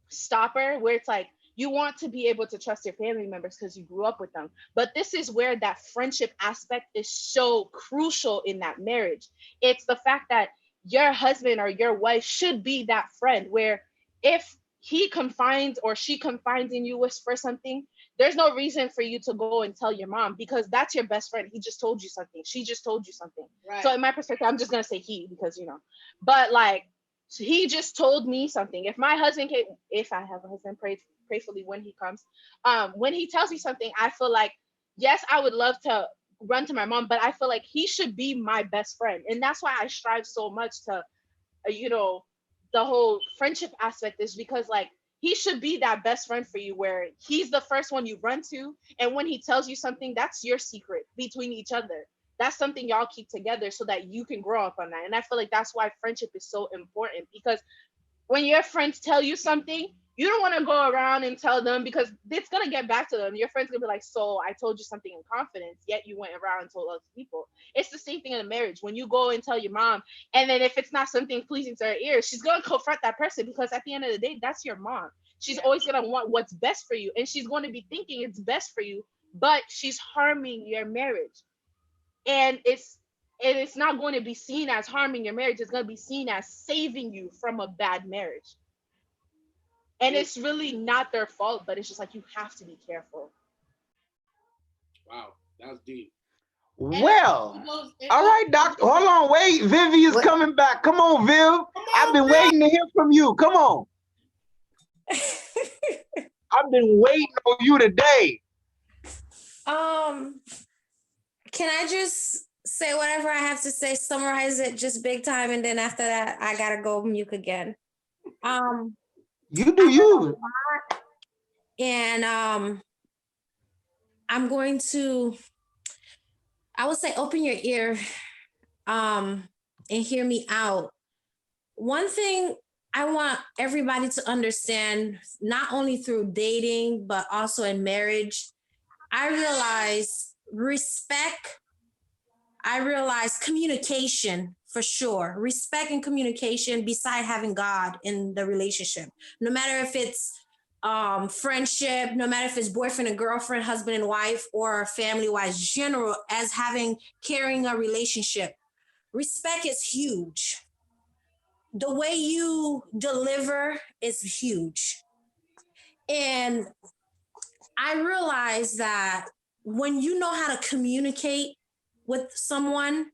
stopper, where it's like, you want to be able to trust your family members because you grew up with them. But this is where that friendship aspect is so crucial in that marriage. It's the fact that your husband or your wife should be that friend where if he confides or she confides in you for something, there's no reason for you to go and tell your mom, because that's your best friend. He just told you something. She just told you something. Right. So in my perspective, I'm just going to say he, because, you know, but like, he just told me something. If my husband came, if I have a husband, prayfully when he comes, when he tells me something, I feel like, yes, I would love to run to my mom, but I feel like he should be my best friend. And that's why I strive so much to, you know, the whole friendship aspect is because like he should be that best friend for you where he's the first one you run to. And when he tells you something, that's your secret between each other. That's something y'all keep together so that you can grow up on that. And I feel like that's why friendship is so important because when your friends tell you something, you don't want to go around and tell them because it's gonna get back to them. Your friend's gonna be like, "So I told you something in confidence, yet you went around and told other people." It's the same thing in a marriage. When you go and tell your mom, and then if it's not something pleasing to her ears, she's gonna confront that person because at the end of the day, that's your mom. She's always gonna want what's best for you, and she's going to be thinking it's best for you, but she's harming your marriage, and it's not going to be seen as harming your marriage. It's going to be seen as saving you from a bad marriage. And it's really not their fault, but it's just like you have to be careful. Wow, that's deep. Well, all right, doctor. Hold on, wait. Vivi is coming back. Come on, Viv. I've been waiting to hear from you. Come on. I've been waiting on you today. Can I just say whatever I have to say, summarize it just big time, and then after that, I gotta go mute again. You do you. And I'm going to, I would say, open your ear and hear me out. One thing I want everybody to understand, not only through dating, but also in marriage, I realize respect, I realize communication for sure. Respect and communication beside having God in the relationship. No matter if it's friendship, no matter if it's boyfriend and girlfriend, husband and wife, or family-wise, general, as carrying a relationship. Respect is huge. The way you deliver is huge. And I realize that when you know how to communicate with someone,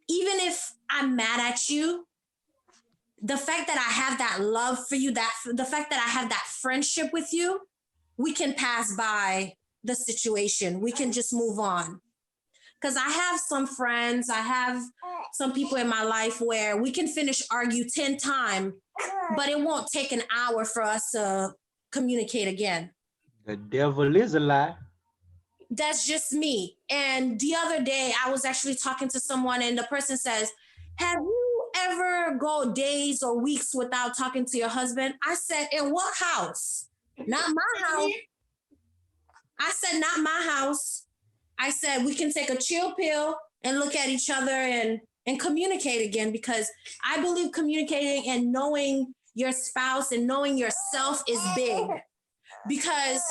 even if I'm mad at you, the fact that I have that love for you, the fact that I have that friendship with you, we can pass by the situation. We can just move on. Because I have some friends, I have some people in my life where we can argue 10 times, but it won't take an hour for us to communicate again. The devil is a lie. That's just me. And the other day, I was actually talking to someone, and the person says, "Have you ever go days or weeks without talking to your husband?" I said, "In what house?" "Not my house." I said, "Not my house." I said, "We can take a chill pill and look at each other and communicate again," because I believe communicating and knowing your spouse and knowing yourself is big. Because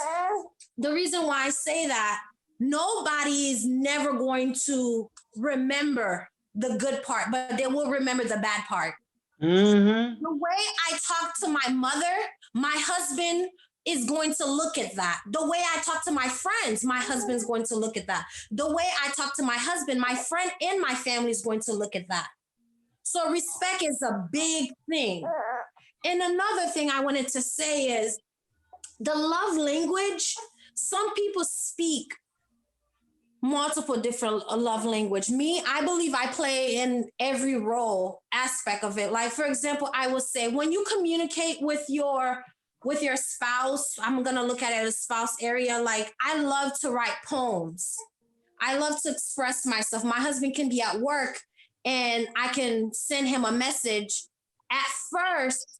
the reason why I say that, nobody is never going to remember the good part, but they will remember the bad part. Mm-hmm. The way I talk to my mother, my husband is going to look at that. The way I talk to my friends, my husband's going to look at that. The way I talk to my husband, my friend and my family is going to look at that. So respect is a big thing. And another thing I wanted to say is the love language. Some people speak multiple different love language. Me, I believe I play in every role aspect of it. Like, for example, I would say when you communicate with your spouse, I'm going to look at it as spouse area. Like, I love to write poems. I love to express myself. My husband can be at work and I can send him a message. At first,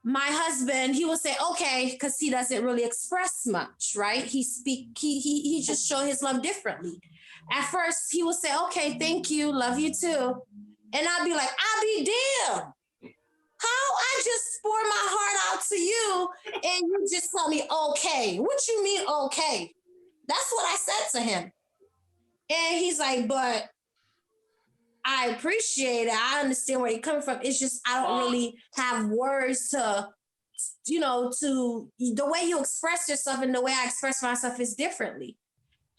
my husband, he will say, okay, because he doesn't really express much, right? He just show his love differently. At first, he will say, okay, thank you, love you too. And I'll be like, I'll be damned. How I just pour my heart out to you and you just tell me, okay. What you mean, okay? That's what I said to him. And he's like, but I appreciate it. I understand where you're coming from. It's just, I don't really have words to the way you express yourself and the way I express myself is differently.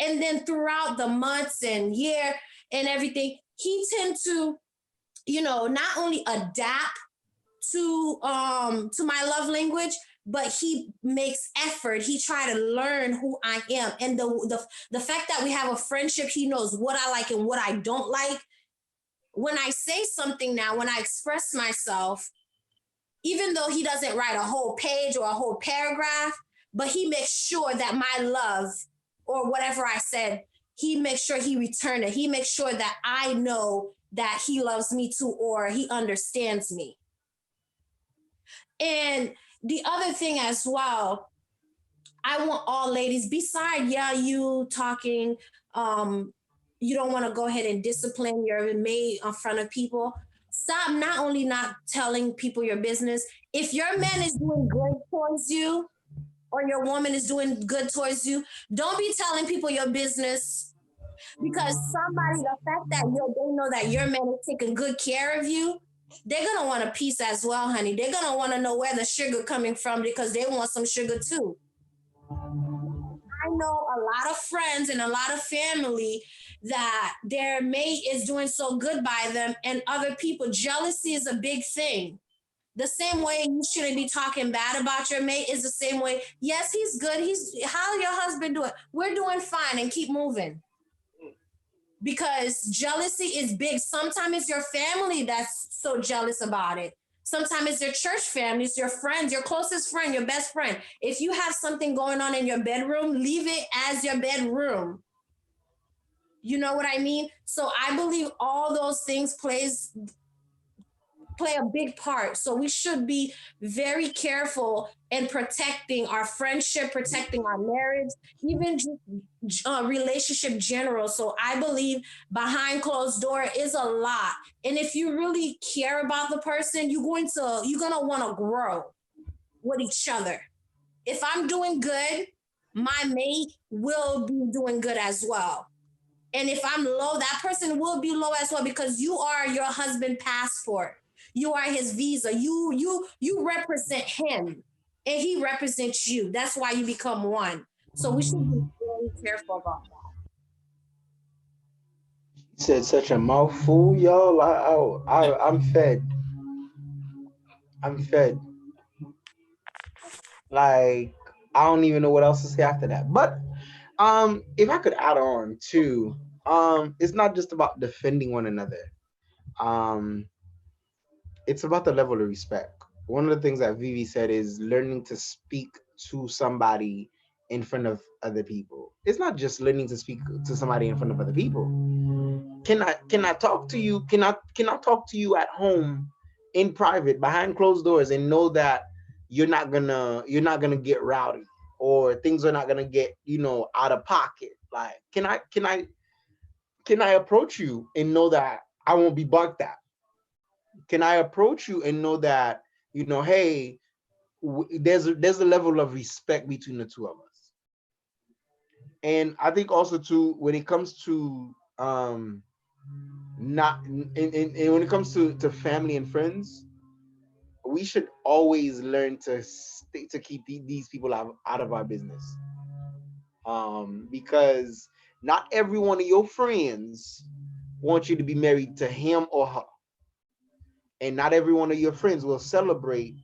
And then throughout the months and year and everything, he tend to, not only adapt to my love language, but he makes effort. He try to learn who I am. And the fact that we have a friendship, he knows what I like and what I don't like. When I say something now, when I express myself, even though he doesn't write a whole page or a whole paragraph, but he makes sure that my love or whatever I said, he makes sure he returned it. He makes sure that I know that he loves me too, or he understands me. And the other thing as well, I want all ladies, beside, you talking, you don't want to go ahead and discipline your mate in front of people. Stop not only not telling people your business. If your man is doing good towards you, or your woman is doing good towards you, don't be telling people your business, because the fact that they know that your man is taking good care of you, they're going to want a piece as well, honey. They're going to want to know where the sugar coming from, because they want some sugar too. I know a lot of friends and a lot of family that their mate is doing so good by them, and other people, jealousy is a big thing. The same way you shouldn't be talking bad about your mate is the same way. Yes, he's good. How your husband doing? We're doing fine, and keep moving. Because jealousy is big. Sometimes it's your family that's so jealous about it. Sometimes it's your church family, it's your friends, your closest friend, your best friend. If you have something going on in your bedroom, leave it as your bedroom. You know what I mean? So I believe all those things play a big part. So we should be very careful in protecting our friendship, protecting our marriage, even just relationship general. So I believe behind closed door is a lot. And if you really care about the person, you're gonna want to grow with each other. If I'm doing good, my mate will be doing good as well. And if I'm low, that person will be low as well, because you are your husband's passport. You are his visa. You represent him, and he represents you. That's why you become one. So we should be very careful about that. You said such a mouthful, y'all. I'm fed. I'm fed. Like, I don't even know what else to say after that. But if I could add on too, it's not just about defending one another. It's about the level of respect. One of the things that Vivi said is learning to speak to somebody in front of other people. It's not just learning to speak to somebody in front of other people. Can I talk to you? Can I talk to you at home in private behind closed doors and know that you're not gonna get rowdy, or things are not gonna get out of pocket? Like, can I approach you and know that I won't be barked at? Can I approach you and know that hey, there's a level of respect between the two of us? And I think also too, when it comes to not and when it comes to family and friends, we should always learn to keep these people out of our business, because not every one of your friends wants you to be married to him or her, and not every one of your friends will celebrate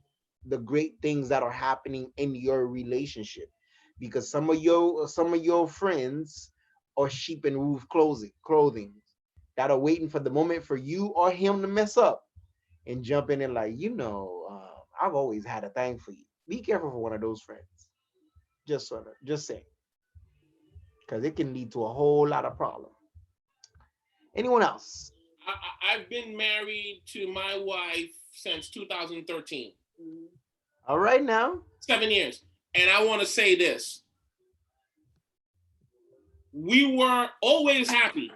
the great things that are happening in your relationship, because some of your friends are sheep in wolf clothing that are waiting for the moment for you or him to mess up and jump in and like, I've always had a thing for you. Be careful for one of those friends. Just saying, because it can lead to a whole lot of problems. Anyone else? I've been married to my wife since 2013. All right, now 7 years. And I want to say this. We were always happy,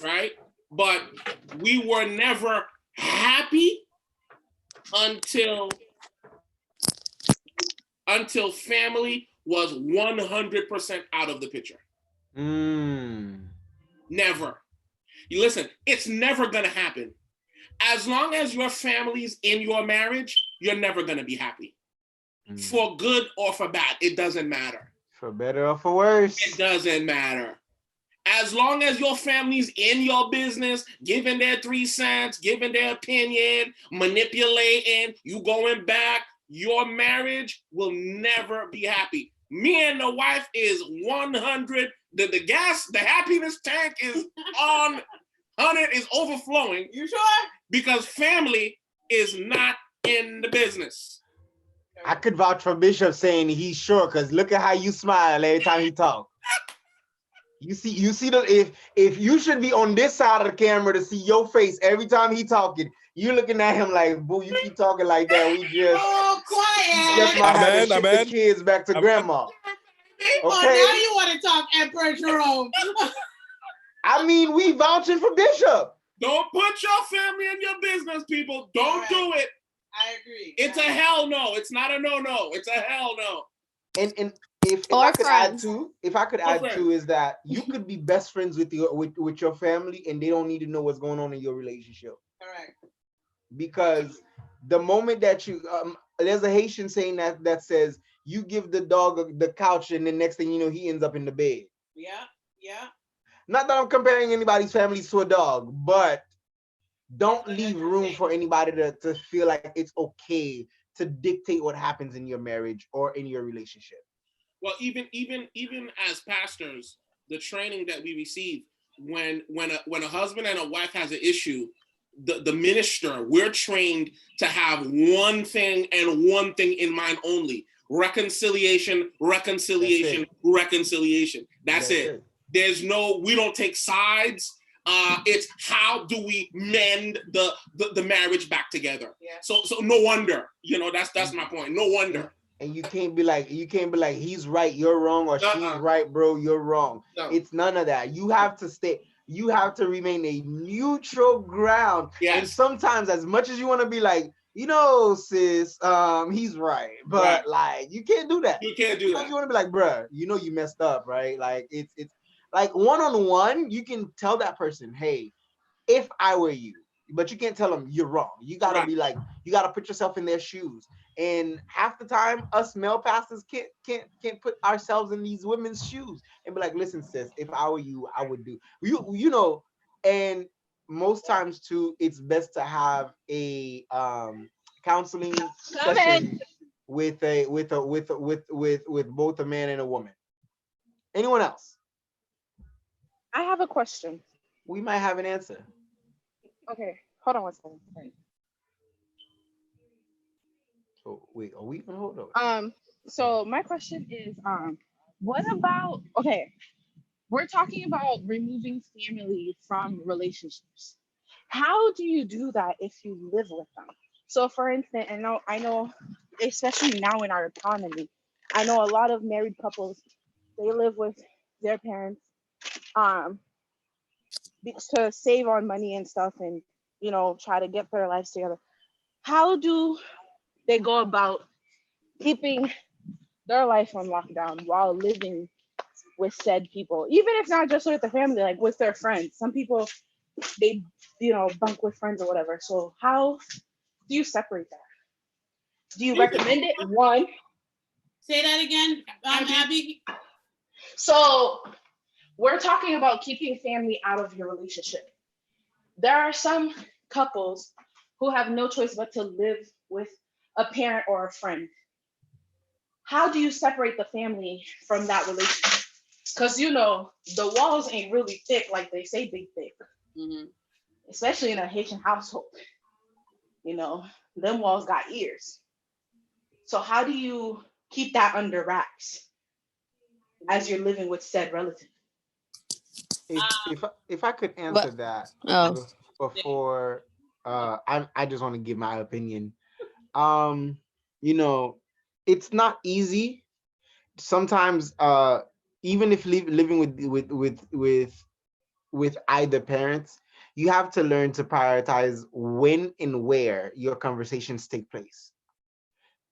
right? But we were never happy until family was 100% out of the picture. Never. You listen, it's never going to happen. As long as your family's in your marriage, you're never going to be happy. For good or for bad, it doesn't matter. For better or for worse. It doesn't matter. As long as your family's in your business, giving their 3 cents, giving their opinion, manipulating, you going back your marriage will never be happy. Me and the wife is 100. The happiness tank is on 100, is overflowing. You sure? Because family is not in the business. I could vouch for Bishop saying he's sure, because look at how you smile every time he talks. You see if you should be on this side of the camera to see your face every time he talking. You looking at him like, boo, you keep talking like that. We just quiet. just might have to ship the kids back to grandma. Oh, now you want to talk Emperor Jerome. I mean, we vouching for Bishop. Don't put your family in your business, people. Don't do it. I agree. It's a hell no. It's not a no. It's a hell no. And if I could add to is that you could be best friends with your family and they don't need to know what's going on in your relationship. Correct. Because the moment that you there's a Haitian saying that says you give the dog the couch and the next thing you know he ends up in the bed. Yeah. Not that I'm comparing anybody's families to a dog, but don't leave room for anybody to feel like it's okay to dictate what happens in your marriage or in your relationship. Well, even as pastors, the training that we receive when a husband and a wife has an issue, the minister, we're trained to have one thing and one thing in mind only: reconciliation. That's it. We don't take sides. It's how do we mend the marriage back together? Yeah. So no wonder, that's my point. No wonder. And you can't be like he's right, you're wrong, or she's right, bro, you're wrong. No. It's none of that. You have to remain a neutral ground. Yes. And sometimes, as much as you want to be like, sis, he's right, but like you can't do that. You can't do that. You want to be like, bruh, you messed up, right? Like it's like one-on-one, you can tell that person, hey, if I were you, but you can't tell them you're wrong. You gotta be like, you gotta put yourself in their shoes. And half the time, us male pastors can't put ourselves in these women's shoes and be like, listen, sis, if I were you, I would do. And most times too, it's best to have a counseling session with both a man and a woman. Anyone else? I have a question. We might have an answer. Okay, hold on one second. So wait, are we even hold on? So my question is, what about, we're talking about removing family from relationships. How do you do that if you live with them? So for instance, I know, especially now in our economy, I know a lot of married couples, they live with their parents to save on money and stuff and, try to get their lives together. How do they go about keeping their life on lockdown while living with said people? Even if not just with the family, like with their friends. Some people, they, bunk with friends or whatever. So how do you separate that? Do you recommend it? One. Say that again, Abby. So we're talking about keeping family out of your relationship. There are some couples who have no choice but to live with a parent or a friend. How do you separate the family from that relationship? Because the walls ain't really thick like they say they thick. Mm-hmm. Especially in a Haitian household. Them walls got ears. So how do you keep that under wraps as you're living with said relative? If I could answer that before I just want to give my opinion. It's not easy. Sometimes even if living with either parents, you have to learn to prioritize when and where your conversations take place.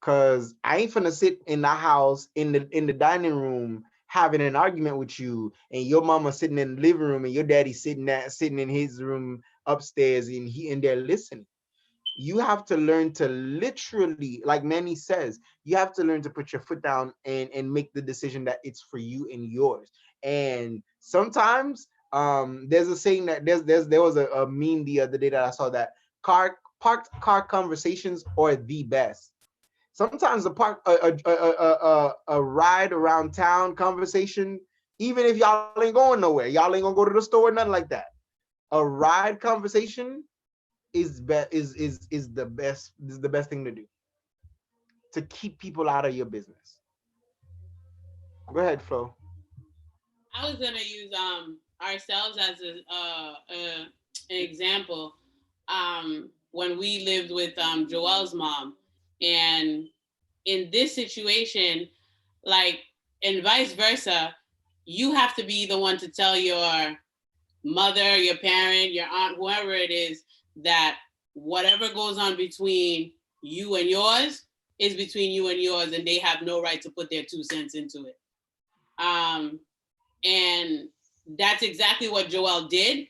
Cause I ain't finna sit in the house in the dining room having an argument with you, and your mama sitting in the living room and your daddy sitting in his room upstairs and he in there listening. You have to learn to literally, like Manny says, you have to learn to put your foot down and make the decision that it's for you and yours. And sometimes there's a saying that there was a meme the other day that I saw that parked car conversations are the best. sometimes a ride around town conversation, even if y'all ain't going nowhere, y'all ain't gonna go to the store, nothing like that. A ride conversation is the best thing to do to keep people out of your business. Go ahead, Flo. I was gonna use ourselves as an example. When we lived with Joelle's mom, and in this situation, like, and vice versa, you have to be the one to tell your mother, your parent, your aunt, whoever it is, that whatever goes on between you and yours is between you and yours, and they have no right to put their 2 cents into it. And that's exactly what Joelle did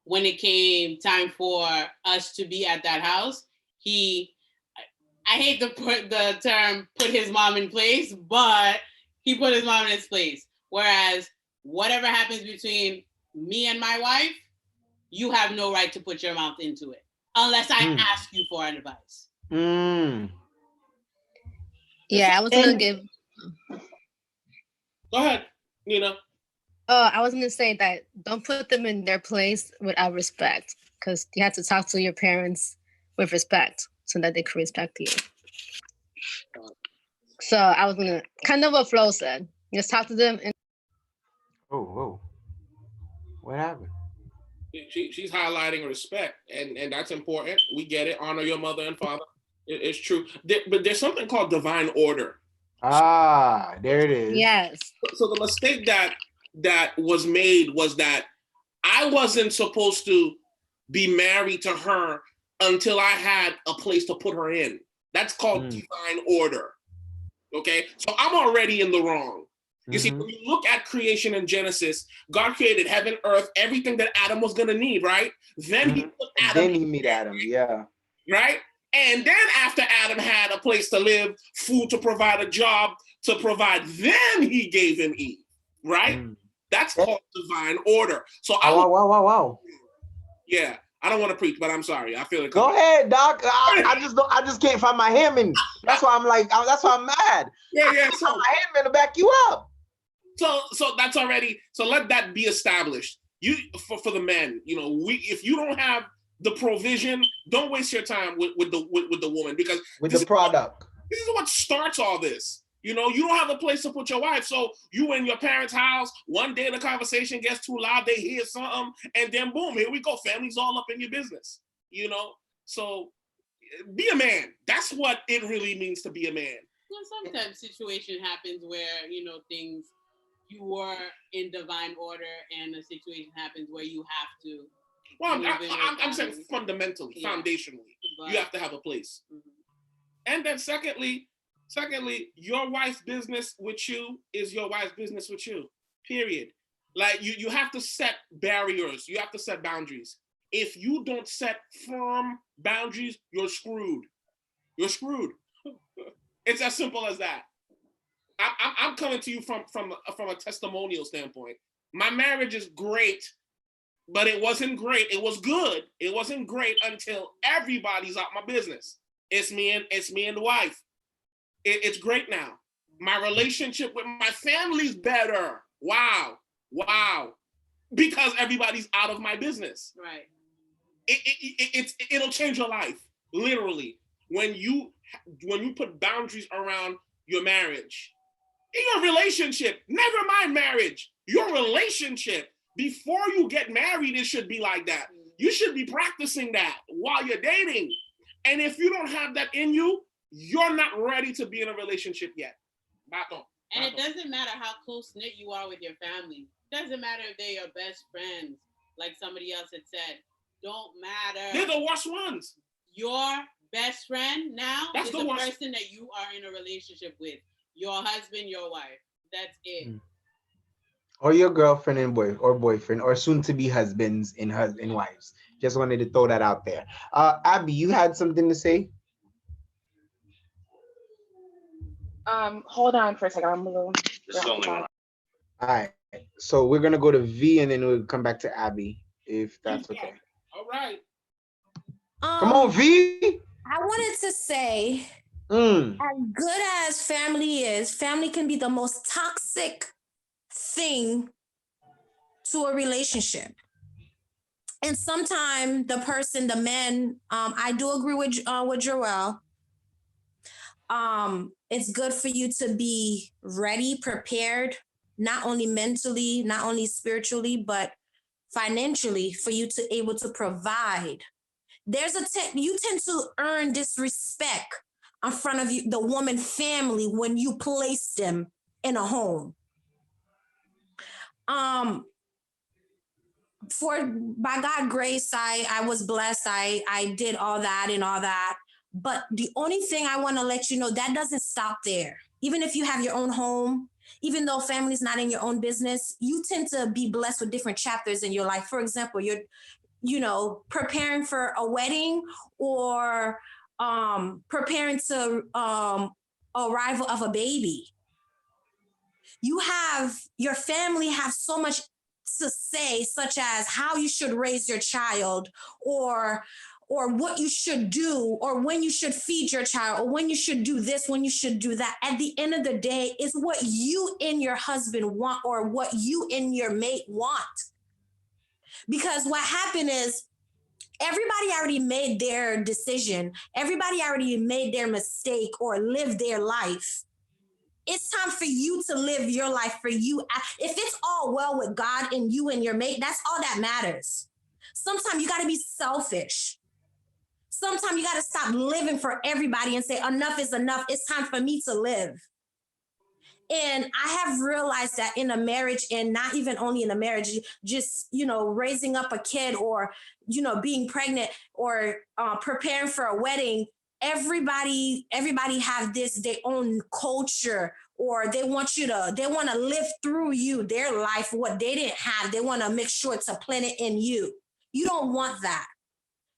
when it came time for us to be at that house. I hate to put the term put his mom in place, but he put his mom in his place. Whereas whatever happens between me and my wife, you have no right to put your mouth into it unless I ask you for advice. Yeah, I was gonna give. Go ahead, Nina. Oh, I was gonna say that don't put them in their place without respect, because you have to talk to your parents with respect so that they can respect you. So I was gonna kind of what Flo said. Just talk to them. And Whoa. What happened? She's highlighting respect, and that's important. We get it. Honor your mother and father. It's true. But there's something called divine order. There it is. yes. So the mistake that was made was that I wasn't supposed to be married to her until I had a place to put her in. That's called divine order. Okay? So I'm already in the wrong. You see, when you look at creation in Genesis, God created heaven, earth, everything that Adam was going to need, right? Then he put Adam. Then he meet Adam, yeah. Right? And then after Adam had a place to live, food to provide, a job to provide, then he gave him Eve, right? That's called divine order. So Wow. Yeah, I don't want to preach, but I'm sorry. I feel it. Go ahead, Doc. I just can't find my Hammond. That's why I'm like, that's why I'm mad. Yeah. So my Hammond to back you up. So that's already. So let that be established. You for the men. You know, if you don't have the provision, don't waste your time with the woman, because with the product. This is what starts all this. You know, you don't have a place to put your wife, so you in your parents' house. One day the conversation gets too loud, they hear something, and then boom, here we go. Family's all up in your business. You know, so be a man. That's what it really means to be a man. Well, sometimes situation happens where, you know, things, you were in divine order and a situation happens where you have to. Well, I'm saying fundamentally, foundationally, you have to have a place. And then secondly, your wife's business with you is your wife's business with you, period. Like you have to set barriers. You have to set boundaries. If you don't set firm boundaries, you're screwed. You're screwed. It's as simple as that. I'm coming to you from a testimonial standpoint. My marriage is great, but it wasn't great. It was good. It wasn't great until everybody's out my business. It's me and the wife. It's great now. My relationship with my family's better. Wow. Because everybody's out of my business. Right. It'll change your life, literally. When you put boundaries around your marriage, in your relationship, never mind marriage, your relationship, before you get married, it should be like that. You should be practicing that while you're dating. And if you don't have that in you, you're not ready to be in a relationship yet. And it doesn't matter how close-knit you are with your family. It doesn't matter if they're your best friends, like somebody else had said. Don't matter. They're the worst ones. Your best friend now is the person that you are in a relationship with. Your husband, your wife. That's it. Or your girlfriend and boyfriend, or soon-to-be husbands and wives. Just wanted to throw that out there. Abby, you had something to say? Hold on for a second. I'm a little. All right. So we're gonna go to V and then we'll come back to Abby, if that's okay. All right. Come on, V. I wanted to say Mm. As good as family is, family can be the most toxic thing to a relationship. And sometimes the person, the men, I do agree with Joel. It's good for you to be ready, prepared, not only mentally, not only spiritually, but financially, for you to able to provide. You tend to earn disrespect in front of you, the woman family, when you place them in a home. For by God grace, I was blessed. I did all that and all that. But the only thing I want to let you know, that doesn't stop there. Even if you have your own home, even though family's not in your own business, you tend to be blessed with different chapters in your life. For example, you're, preparing for a wedding, or preparing to arrival of a baby. Your family have so much to say, such as how you should raise your child, or what you should do, or when you should feed your child, or when you should do this, when you should do that. At the end of the day, is what you and your husband want, or what you and your mate want. Because what happened is, everybody already made their decision. Everybody already made their mistake or lived their life. It's time for you to live your life for you. If it's all well with God and you and your mate, that's all that matters. Sometimes you got to be selfish. Sometimes you got to stop living for everybody and say, enough is enough. It's time for me to live. And I have realized that in a marriage, and not even only in a marriage, just, raising up a kid, or, being pregnant, or preparing for a wedding, everybody have their own culture, or they want to live through you, their life, what they didn't have. They want to make sure to plant it in you. You don't want that.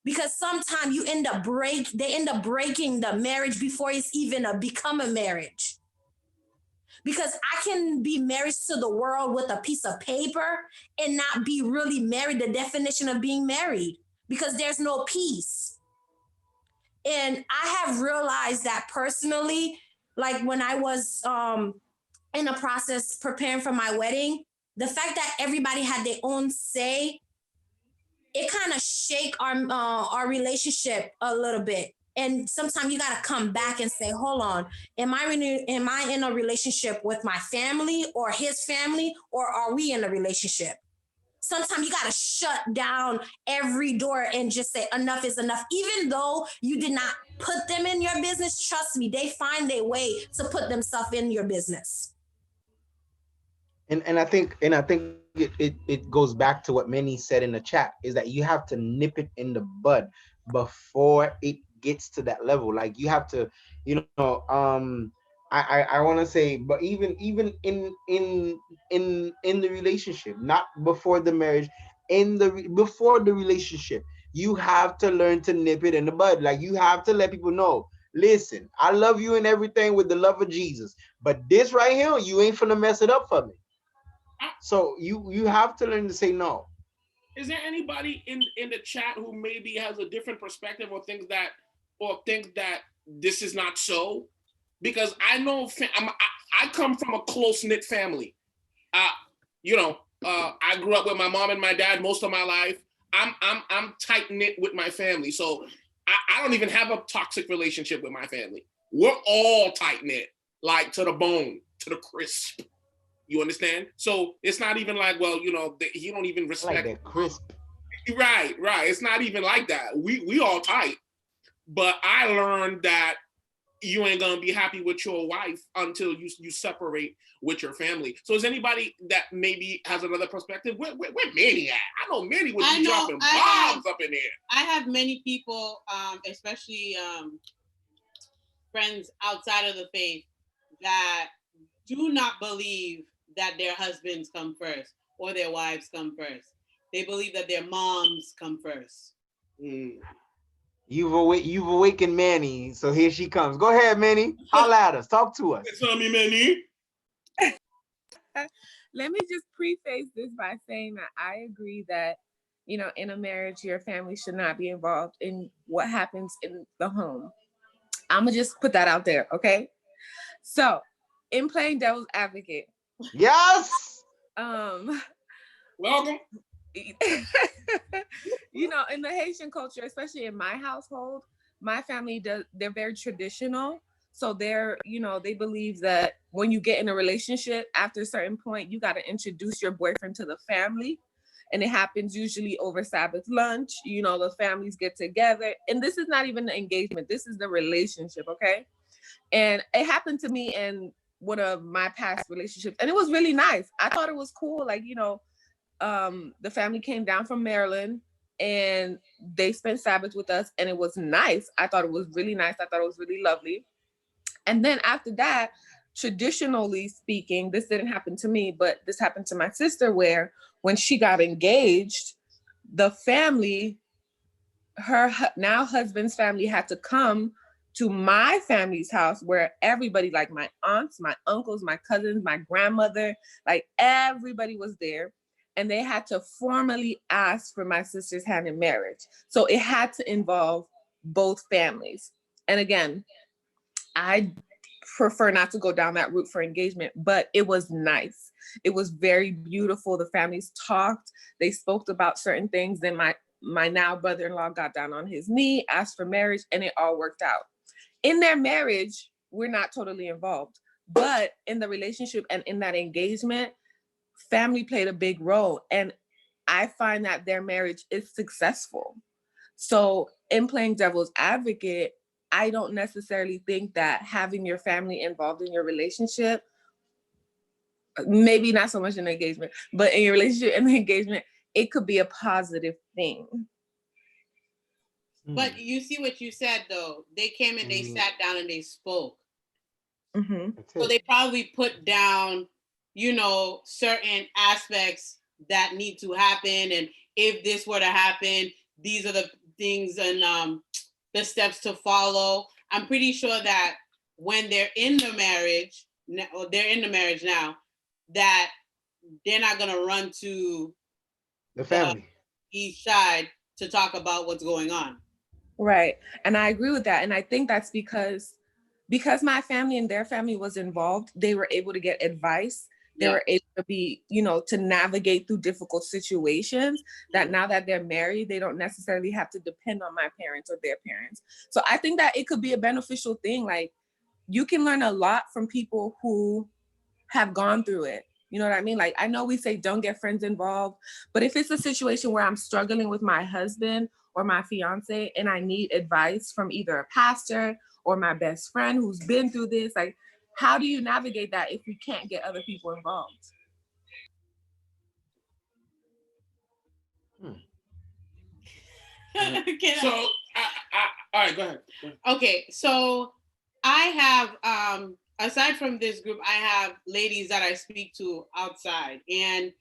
Because sometimes they end up breaking the marriage before it's even become a marriage. Because I can be married to the world with a piece of paper and not be really married, the definition of being married, because there's no peace. And I have realized that personally, like when I was in the process preparing for my wedding, the fact that everybody had their own say, it kind of shake our relationship a little bit. And sometimes you got to come back and say, hold on, am I in a relationship with my family or his family, or are we in a relationship? Sometimes you got to shut down every door and just say, enough is enough. Even though you did not put them in your business, trust me, they find their way to put themselves in your business. And I think it goes back to what Minnie said in the chat, is that you have to nip it in the bud before it gets to that level. Like, you have to, I want to say, but even in the relationship, not before the marriage, before the relationship, you have to learn to nip it in the bud. Like, you have to let people know, listen, I love you and everything with the love of Jesus, but this right here, you ain't finna mess it up for me. So you have to learn to say no. Is there anybody in the chat who maybe has a different perspective, or thinks that this is not so? Because I know I come from a close-knit family. I grew up with my mom and my dad most of my life. I'm tight-knit with my family, so I don't even have a toxic relationship with my family. We're all tight-knit, like to the bone, to the crisp. You understand? So it's not even like, well, you don't even respect. Like that crisp. Right. It's not even like that. We all tight. But I learned that you ain't gonna be happy with your wife until you separate with your family. So is anybody that maybe has another perspective? Where Manny at? I know Manny would be dropping bombs up in there. I have many people, especially friends outside of the faith, that do not believe that their husbands come first or their wives come first. They believe that their moms come first. You've awakened Manny, so here she comes. Go ahead, Manny. Holla at us. Talk to us. Tell me, Manny. Let me just preface this by saying that I agree that, in a marriage, your family should not be involved in what happens in the home. I'm gonna just put that out there, okay? So, in playing devil's advocate, Yes. Welcome. you know, in the Haitian culture, especially in my household, my family they're very traditional. So they believe that when you get in a relationship, after a certain point, you got to introduce your boyfriend to the family. And it happens usually over Sabbath lunch. You know, the families get together. And this is not even the engagement. This is the relationship, okay? And it happened to me in one of my past relationships. And it was really nice. I thought it was cool. Like, you know, the family came down from Maryland and they spent Sabbath with us. And it was nice. I thought it was really nice. I thought it was really lovely. And then after that, traditionally speaking, this didn't happen to me, but this happened to my sister, where when she got engaged, the family, her now husband's family, had to come to my family's house, where everybody, like my aunts, my uncles, my cousins, my grandmother, like everybody was there. And they had to formally ask for my sister's hand in marriage. So it had to involve both families. And again, I prefer not to go down that route for engagement, but it was nice. It was very beautiful. The families talked, they spoke about certain things. Then my now brother-in-law got down on his knee, asked for marriage, and it all worked out. In their marriage, we're not totally involved, but in the relationship and in that engagement, family played a big role. And I find that their marriage is successful. So in playing devil's advocate, I don't necessarily think that having your family involved in your relationship, maybe not so much in the engagement, but in your relationship and the engagement, it could be a positive thing. But you see what you said, though. They came and they sat down and they spoke. Mm-hmm. So they probably put down, you know, certain aspects that need to happen. And if this were to happen, these are the things and the steps to follow. I'm pretty sure that when they're in the marriage, or they're in the marriage now, that they're not going to run to the family each side to talk about what's going on. Right. And I agree with that. And I think that's because my family and their family was involved, they were able to get advice. They were able to be, you know, to navigate through difficult situations that now that they're married, they don't necessarily have to depend on my parents or their parents. So I think that it could be a beneficial thing. Like, you can learn a lot from people who have gone through it. You know what I mean? Like, I know we say don't get friends involved, but if it's a situation where I'm struggling with my husband or my fiance and I need advice from either a pastor or my best friend who's been through this, like, how do you navigate that if you can't get other people involved? So, all right, go ahead. Okay, so I have, aside from this group, I have ladies that I speak to outside, and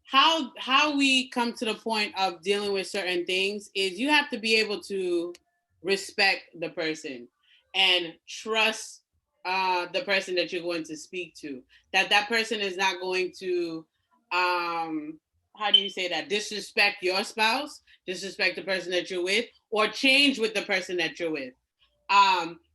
how we come to the point of dealing with certain things is you have to be able to respect the person and trust the person that you're going to speak to, that person is not going to, how do you say that, disrespect your spouse, disrespect the person that you're with, or change with the person that you're with.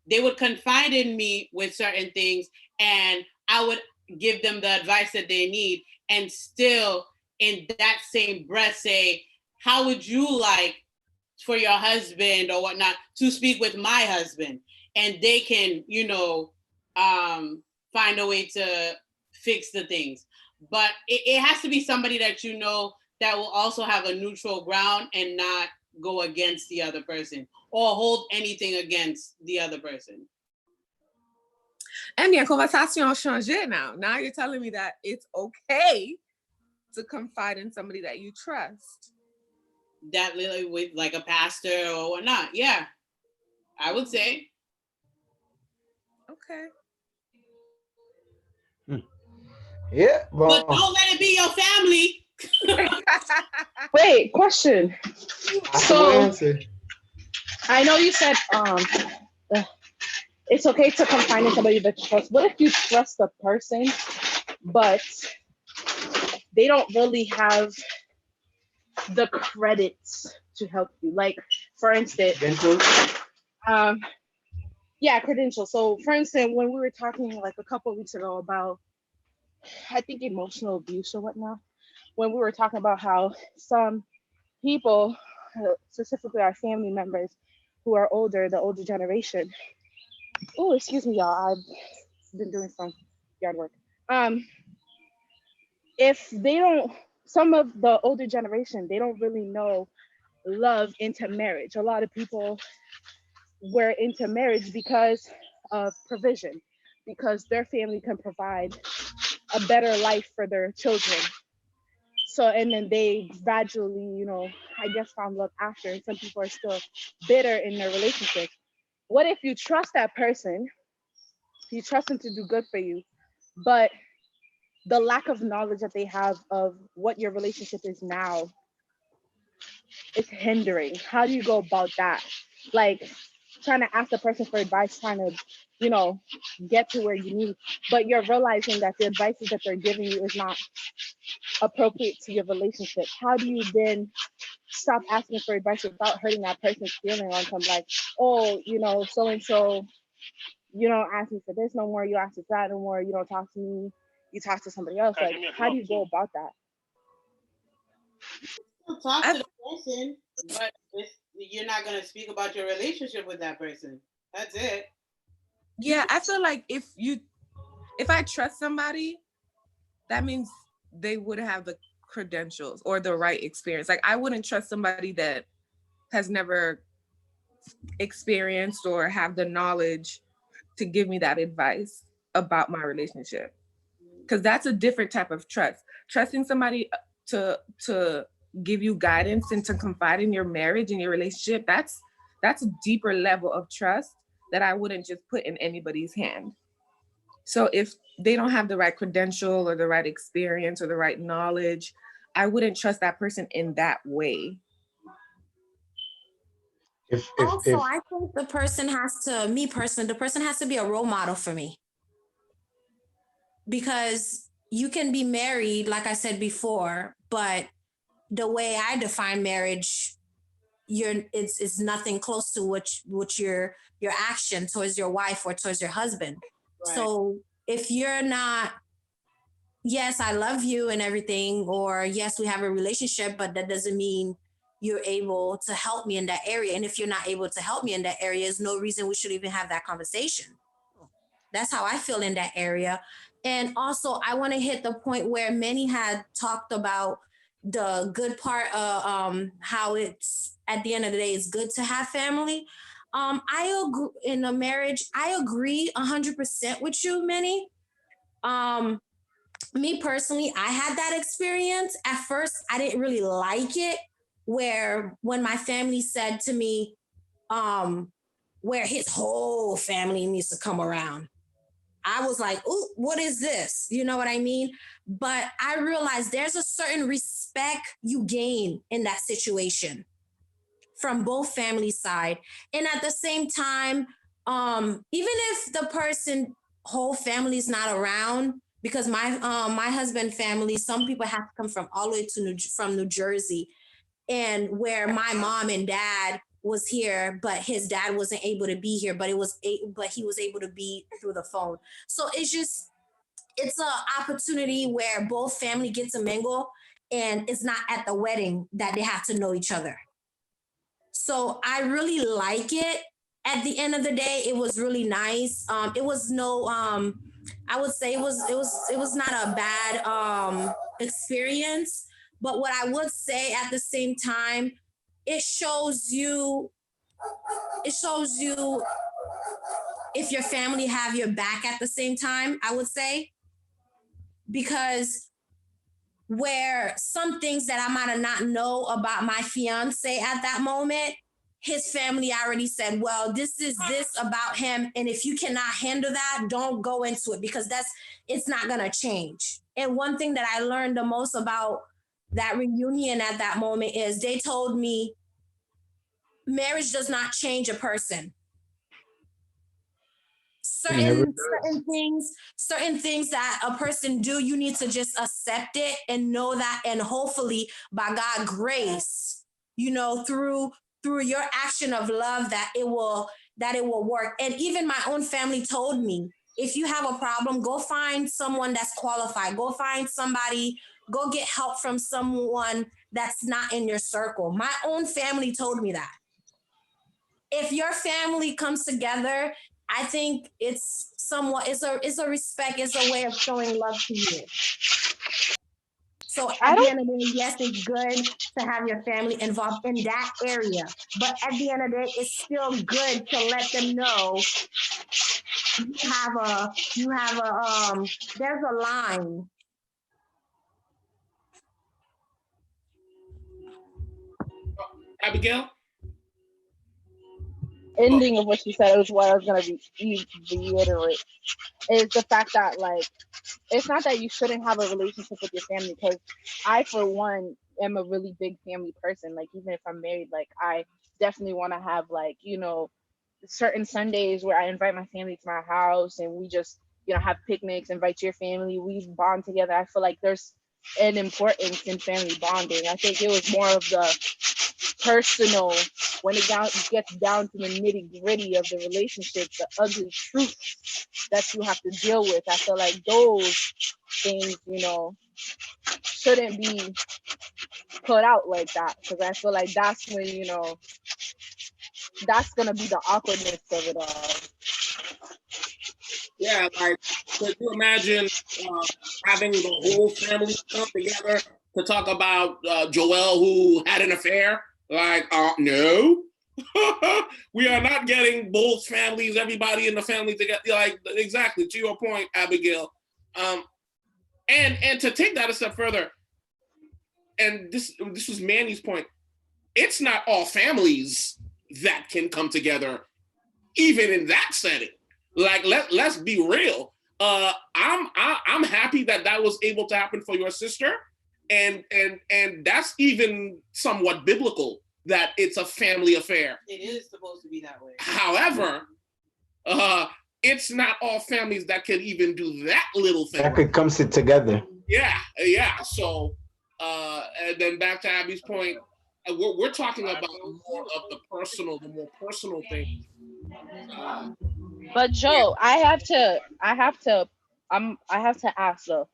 They would confide in me with certain things, and I would give them the advice that they need, and still in that same breath say, how would you like for your husband or whatnot to speak with my husband? And they can, you know, find a way to fix the things. But it has to be somebody that you know that will also have a neutral ground and not go against the other person or hold anything against the other person. And bien, conversation changé now. Now you're telling me that it's okay to confide in somebody that you trust. That with like a pastor or whatnot. Yeah, I would say. Okay. Yeah, but don't let it be your family. Wait, question. So I know you said it's okay to confide in somebody that you trust. What if you trust the person, but they don't really have the credits to help you? Like, for instance, Yeah, credentials. So for instance, when we were talking like a couple of weeks ago about, I think, emotional abuse or whatnot, when we were talking about how some people, specifically our family members who are older, the older generation. Oh, excuse me, y'all. I've been doing some yard work. Um, if they don't, some of the older generation, they don't really know love into marriage. A lot of people were into marriage because of provision, because their family can provide a better life for their children. So, and then they gradually, I guess found love after. And some people are still bitter in their relationship. What if you trust that person, you trust them to do good for you, but the lack of knowledge that they have of what your relationship is now is hindering? How do you go about that? Like, trying to ask the person for advice, trying to, get to where you need, but you're realizing that the advices that they're giving you is not appropriate to your relationship. How do you then stop asking for advice without hurting that person's feeling on some, like, oh, so and so, you don't ask me for this no more, you ask for that no more, you don't talk to me, you talk to somebody else. Like, how do you go about that? You'll talk to the person, but you're not going to speak about your relationship with that person. That's it. Yeah, I feel like if I trust somebody, that means they would have the credentials or the right experience. Like, I wouldn't trust somebody that has never experienced or have the knowledge to give me that advice about my relationship, because that's a different type of trust. Trusting somebody to give you guidance and to confide in your marriage and your relationship, that's a deeper level of trust that I wouldn't just put in anybody's hand. So if they don't have the right credential or the right experience or the right knowledge, I wouldn't trust that person in that way. Also, I think the person has to, me personally, the person has to be a role model for me. Because you can be married, like I said before, but the way I define marriage, it's nothing close to what your action towards your wife or towards your husband. Right. So if you're not, yes, I love you and everything, or yes, we have a relationship, but that doesn't mean you're able to help me in that area. And if you're not able to help me in that area, there's no reason we should even have that conversation. That's how I feel in that area. And also, I want to hit the point where many had talked about the good part of how it's, at the end of the day, it's good to have family. I agree in a marriage. I agree 100% with you, Minnie. Me personally, I had that experience. At first, I didn't really like it, where when my family said to me, where his whole family needs to come around, I was like, "Ooh, what is this?" You know what I mean? But I realized there's a certain respect you gain in that situation from both family side. And at the same time, even if the person whole family is not around, because my husband family, some people have to come from all the way to from New Jersey, and where my mom and dad was here, but his dad wasn't able to be here, but he was able to be through the phone. So it's an opportunity where both family get to mingle, and it's not at the wedding that they have to know each other. So I really like it. At the end of the day, it was really nice. It was no, I would say it was not a bad experience. But what I would say at the same time, it shows you if your family have your back at the same time, I would say, because where some things that I might have not know about my fiance at that moment, his family already said, well, this is this about him, and if you cannot handle that, don't go into it, because it's not gonna change. And one thing that I learned the most about that reunion at that moment is they told me marriage does not change a person. Certain things that a person do, you need to just accept it and know that, and hopefully by God's grace, through your action of love, that it will that it will work. And even my own family told me, if you have a problem, go find someone that's qualified. Go find somebody, go get help from someone that's not in your circle. My own family told me that. If your family comes together, I think it's somewhat, it's a respect, it's a way of showing love to you. So at the end of the day, yes, it's good to have your family involved in that area. But at the end of the day, it's still good to let them know there's a line. Abigail? Ending of what you said was what I was gonna reiterate, is the fact that, like, it's not that you shouldn't have a relationship with your family, because I, for one, am a really big family person. Like, even if I'm married, like, I definitely want to have, like, you know, certain Sundays where I invite my family to my house and we just, you know, have picnics, invite your family, we bond together. I feel like there's an importance in family bonding. I think it was more of the personal, when it gets down to the nitty gritty of the relationship, the ugly truth that you have to deal with. I feel like those things, you know, shouldn't be put out like that, because I feel like that's when, you know, that's gonna be the awkwardness of it all. Yeah, like, could you imagine having the whole family come together to talk about Joel, who had an affair? Like, no. We are not getting both families, everybody in the family together. Like, exactly, to your point, Abigail. And to take that a step further, and this was Manny's point, it's not all families that can come together, even in that setting. Like, let's be real. I'm happy that was able to happen for your sister, and that's even somewhat biblical, that it's a family affair. It is supposed to be that way. However, it's not all families that can even do that little thing. That could come sit together. Yeah. So, and then back to Abby's point, we're talking about more of the more personal things. But Joe, I have to ask though,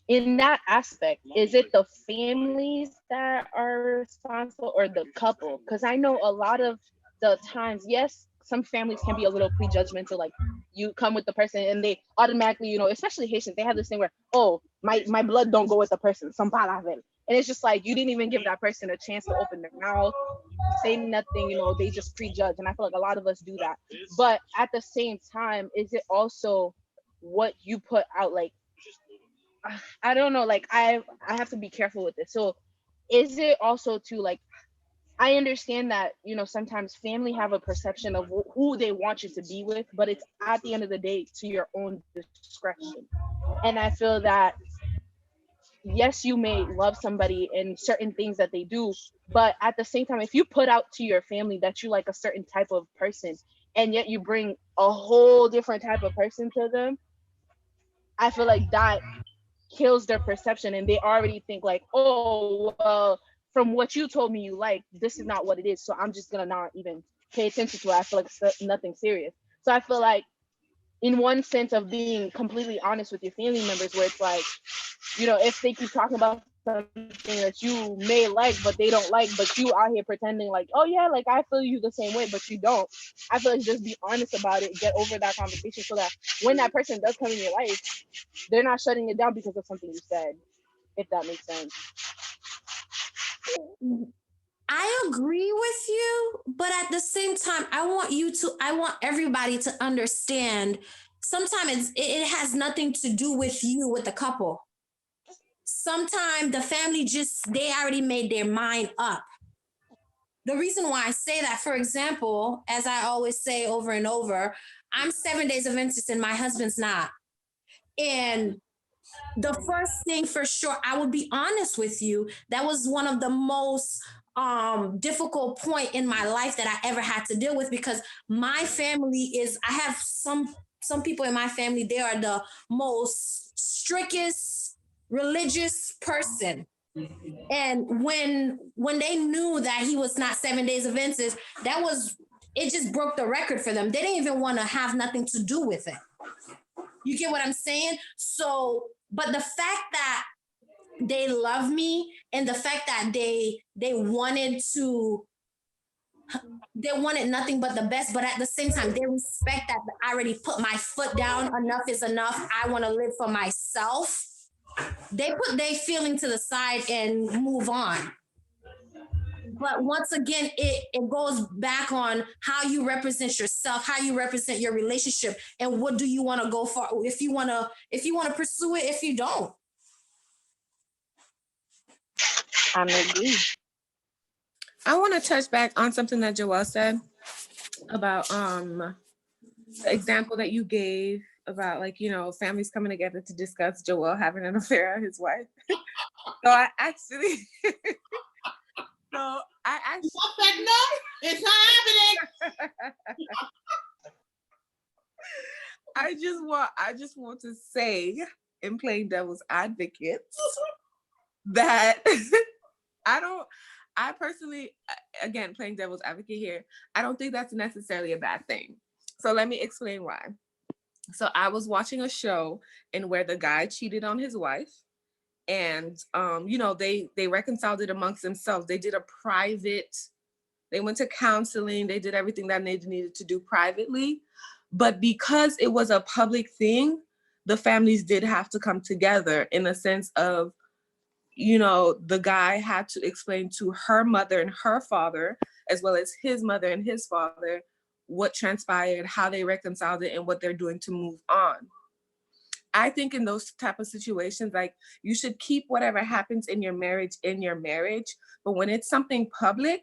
in that aspect, is it the families that are responsible or the couple? Because I know a lot of the times, yes, some families can be a little prejudgmental. Like, you come with the person and they automatically, you know, especially Haitians, they have this thing where, oh, my blood don't go with the person, some palavel. And it's just like, you didn't even give that person a chance to open their mouth, say nothing, you know, they just prejudge. And I feel like a lot of us do that. But at the same time, is it also what you put out? Like, I don't know, like, I have to be careful with this. So is it also to, like, I understand that, you know, sometimes family have a perception of who they want you to be with, but it's at the end of the day to your own discretion. And I feel that, yes, you may love somebody and certain things that they do, but at the same time, if you put out to your family that you like a certain type of person, and yet you bring a whole different type of person to them, I feel like that kills their perception, and they already think like, oh, well, from what you told me you like, this is not what it is, so I'm just gonna not even pay attention to it. I feel like it's nothing serious. So I feel like, in one sense of being completely honest with your family members, where it's like, you know, if they keep talking about something that you may like but they don't like, but you out here pretending like, oh yeah, like I feel you the same way, but you don't. I feel like just be honest about it, get over that conversation, so that when that person does come in your life, they're not shutting it down because of something you said, if that makes sense. I agree with you, but at the same time, I want everybody to understand, sometimes it has nothing to do with you, with the couple. Sometimes the family they already made their mind up. The reason why I say that, for example, as I always say over and over, I'm 7 days Adventist and my husband's not. And the first thing, for sure, I would be honest with you, that was one of the most difficult point in my life that I ever had to deal with, because my family I have some people in my family, they are the most strictest religious person. And when they knew that he was not 7 days Adventist, that was it just broke the record for them. They didn't even want to have nothing to do with it. You get what I'm saying? So, but the fact that they love me and the fact that they wanted nothing but the best, but at the same time, they respect that I already put my foot down. Enough is enough. I want to live for myself. They put their feeling to the side and move on. But once again, it goes back on how you represent yourself, how you represent your relationship, and what do you want to go for? If you want to pursue it, if you don't. I agree. I want to touch back on something that Joelle said about the example that you gave about, like, you know, families coming together to discuss Joelle having an affair on his wife. So I actually No, it's not happening. I just want to say, in playing devil's advocate, that I personally, again, playing devil's advocate here, I don't think that's necessarily a bad thing. So let me explain why. So I was watching a show and where the guy cheated on his wife, and you know, they reconciled it amongst themselves. They did they went to counseling, they did everything that they needed to do privately. But because it was a public thing, the families did have to come together in a sense of, you know, the guy had to explain to her mother and her father, as well as his mother and his father, what transpired, how they reconciled it, and what they're doing to move on. I think in those type of situations, like, you should keep whatever happens in your marriage, but when it's something public,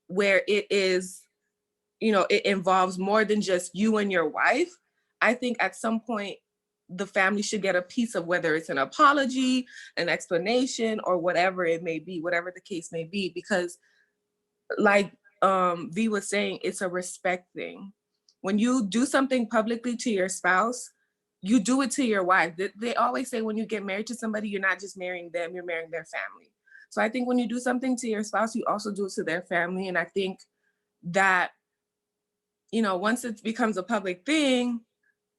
where it is, you know, it involves more than just you and your wife, I think at some point the family should get a piece of, whether it's an apology, an explanation, or whatever it may be, whatever the case may be, because like V was saying, it's a respect thing. When you do something publicly to your spouse, you do it to your wife. They always say when you get married to somebody, you're not just marrying them, you're marrying their family. So I think when you do something to your spouse, you also do it to their family. And I think that, you know, once it becomes a public thing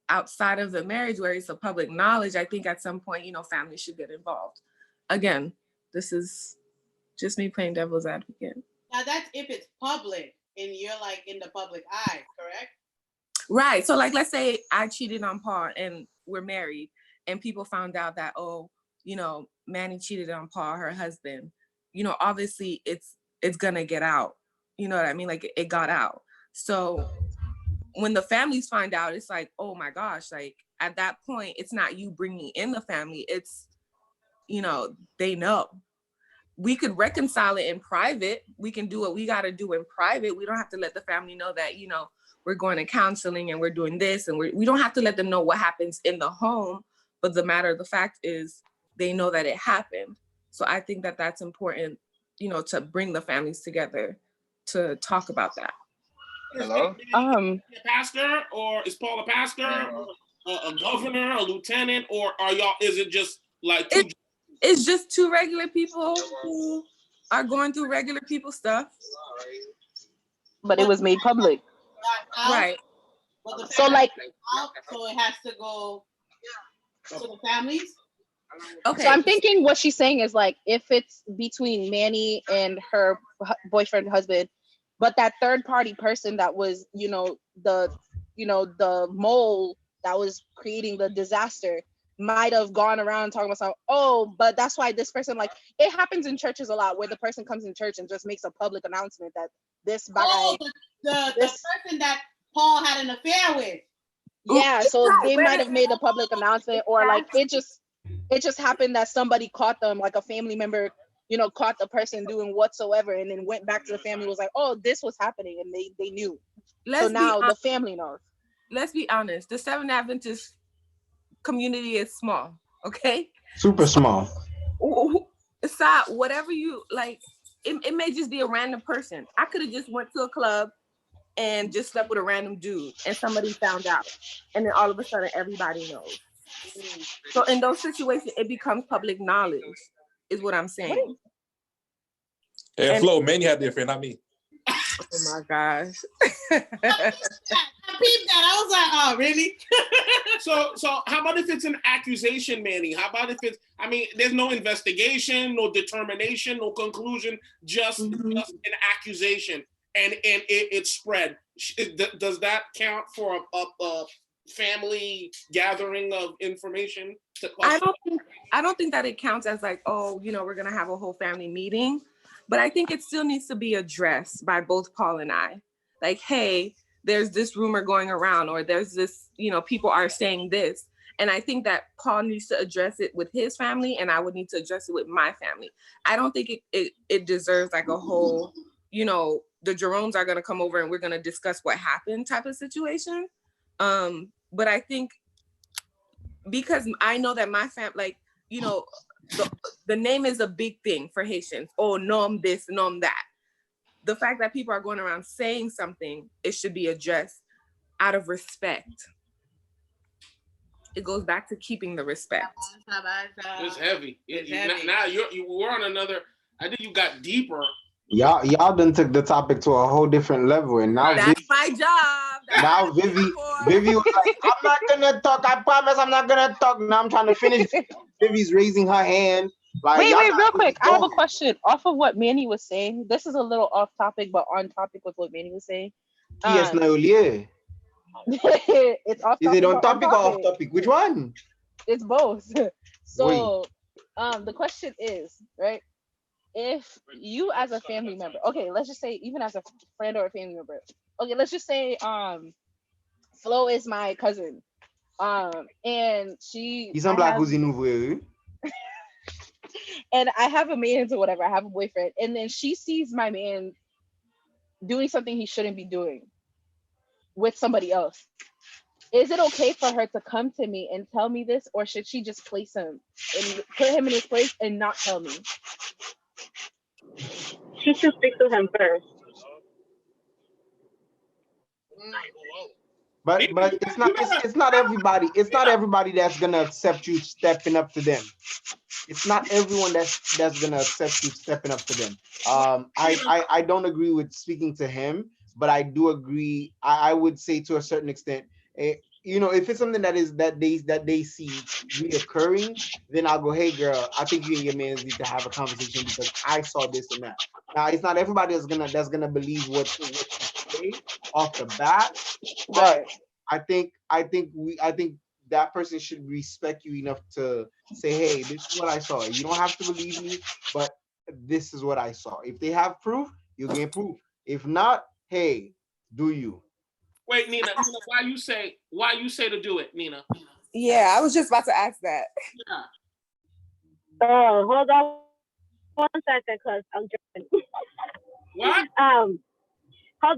outside of the marriage where it's a public knowledge, I think at some point, you know, families should get involved. Again, this is just me playing devil's advocate. Now that's if it's public and you're like in the public eye, correct? Right. So like, let's say I cheated on Paul and we're married and people found out that, oh, you know, Manny cheated on Paul, her husband, you know, obviously it's gonna get out. You know what I mean? Like it got out. So when the families find out, it's like, oh my gosh, like at that point, it's not you bringing in the family. It's, you know, they know. We could reconcile it in private. We can do what we got to do in private. We don't have to let the family know that, you know, we're going to counseling and we're doing this, and we don't have to let them know what happens in the home. But the matter of the fact is they know that it happened. So I think that that's important, you know, to bring the families together to talk about that. Hello? A pastor, or is Paul a pastor, or a governor, a lieutenant, or is it just like it's just two regular people who are going through regular people stuff. But it was made public. Right. So like, so it has to go to the families. Okay. So I'm thinking what she's saying is like, if it's between Manny and her boyfriend, husband, but that third party person that was, the mole that was creating the disaster might have gone around talking about something. Oh, but that's why this person, like, it happens in churches a lot where the person comes in church and just makes a public announcement that this guy, the person that Paul had an affair with. Yeah, so they might have made a public announcement, or like it just happened that somebody caught them, like a family member, caught the person doing whatsoever, and then went back to the family, was like, oh, this was happening, and they knew. So now the family knows. Let's be honest, the Seventh Adventist community is small, okay? Super small. Aside, whatever you like, it may just be a random person. I could have just went to a club and just slept with a random dude and somebody found out, and then all of a sudden everybody knows. So in those situations, it becomes public knowledge, is what I'm saying. Hey, Flo, Manny had the affair, not me. Oh my gosh. I peeped that. I was like, oh, really? So how about if it's an accusation, Manny? How about if it's, I mean, there's no investigation, no determination, no conclusion, just an accusation, and it spread. Does that count for a family gathering of information? I don't think that it counts as like, oh, you know, we're gonna have a whole family meeting, but I think it still needs to be addressed by both Paul and I. Like, hey, there's this rumor going around, or there's this, you know, people are saying this. And I think that Paul needs to address it with his family, and I would need to address it with my family. I don't think it deserves like a whole, you know, the Jeromes are gonna come over and we're gonna discuss what happened type of situation. But I think because I know that my family, like, you know, the name is a big thing for Haitians. Oh, nom this, nom that. The fact that people are going around saying something, it should be addressed out of respect. It goes back to keeping the respect. It's heavy. Now we're on another. I think you got deeper. Y'all done took the topic to a whole different level, and now That's my job. now Vivi was like, I'm not gonna talk. I promise I'm not gonna talk. Now I'm trying to finish. Vivi's raising her hand. Like, wait, real quick. I have a going. question off of what Manny was saying. This is a little off topic, but on topic with what Manny was saying. Yes, no, yeah. It's off topic. Is it on topic or off topic? Which one? It's both. So, the question is, right? If you as a family member, okay, let's just say even as a friend or a family member, okay, let's just say Flo is my cousin, and Ils sont black cousine ouvrier. And I have a man or whatever, I have a boyfriend, and then she sees my man doing something he shouldn't be doing with somebody else. Is it okay for her to come to me and tell me this, or should she just place him and put him in his place and not tell me? She should speak to him first. But it's not everybody. It's not everybody that's gonna accept you stepping up to them. It's not everyone that's gonna accept you stepping up to them. I don't agree with speaking to him, but I do agree. I would say to a certain extent, you know, if it's something that they see reoccurring, then I'll go, hey girl, I think you and your man need to have a conversation because I saw this and that. Now it's not everybody that's gonna believe what you say off the bat, but I think that person should respect you enough to say, hey, this is what I saw. You don't have to believe me, but this is what I saw. If they have proof, you get proof. If not, hey, do you? Wait, Nina, why you say to do it, Nina? Yeah, I was just about to ask that. Yeah. Oh, hold on 1 second, cause I'm joking. What? Hold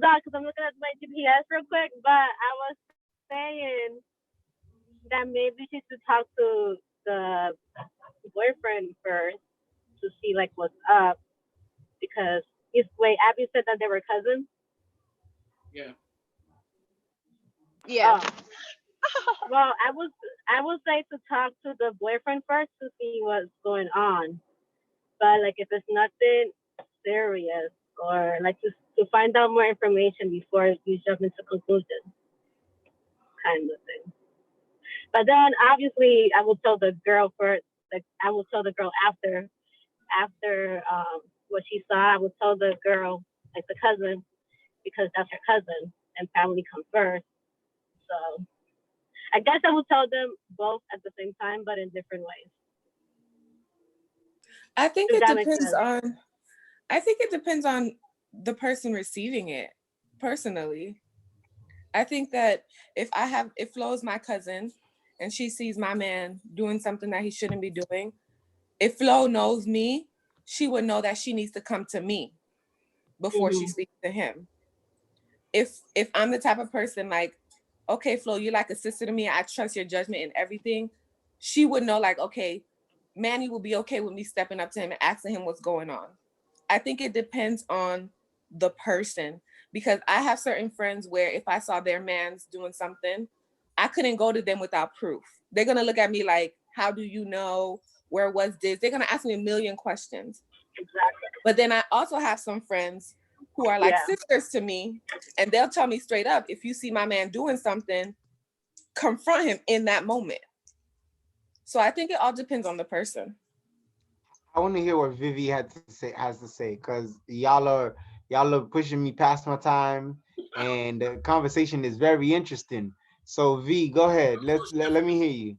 on, cause I'm looking at my GPS real quick. But I was saying that maybe she should talk to the boyfriend first to see like what's up, because Abby said that they were cousins. Yeah. Yeah. Well, I would say to talk to the boyfriend first to see what's going on. But like if it's nothing serious, or like to find out more information before you jump into conclusions, kind of thing. But then obviously I will tell the girl first. Like I will tell the girl after what she saw. I will tell the girl, like the cousin, because that's her cousin and family come first. So I guess I will tell them both at the same time, but in different ways. I think it depends on the person receiving it. Personally, I think that if Flo is my cousin and she sees my man doing something that he shouldn't be doing, if Flo knows me, she would know that she needs to come to me before she speaks to him. If I'm the type of person like, okay, Flo, you're like a sister to me, I trust your judgment and everything, she would know like, okay, Manny will be okay with me stepping up to him and asking him what's going on. I think it depends on the person, because I have certain friends where if I saw their man's doing something, I couldn't go to them without proof. They're going to look at me like, how do you know? Where was this? They're going to ask me a million questions. Exactly. But then I also have some friends who are like Yeah. sisters to me, and they'll tell me straight up, if you see my man doing something, confront him in that moment. So I think it all depends on the person. I want to hear what Vivi has to say, because y'all are pushing me past my time, and the conversation is very interesting. So V, go ahead. Let me hear you.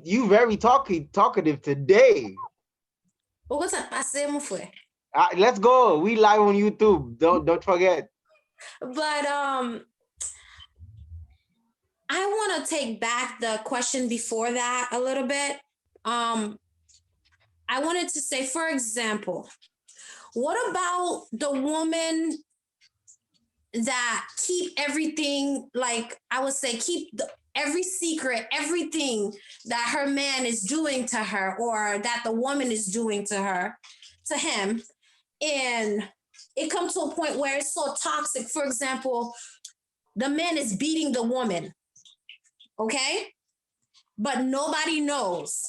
You very talkative today. What's up? Let's go. We live on YouTube. Don't forget. But I want to take back the question before that a little bit. I wanted to say, for example, what about the woman that keep everything, like I would say, every secret, everything that her man is doing to her, or that the woman is doing to him, and it comes to a point where it's so toxic. For example, the man is beating the woman, okay? But nobody knows.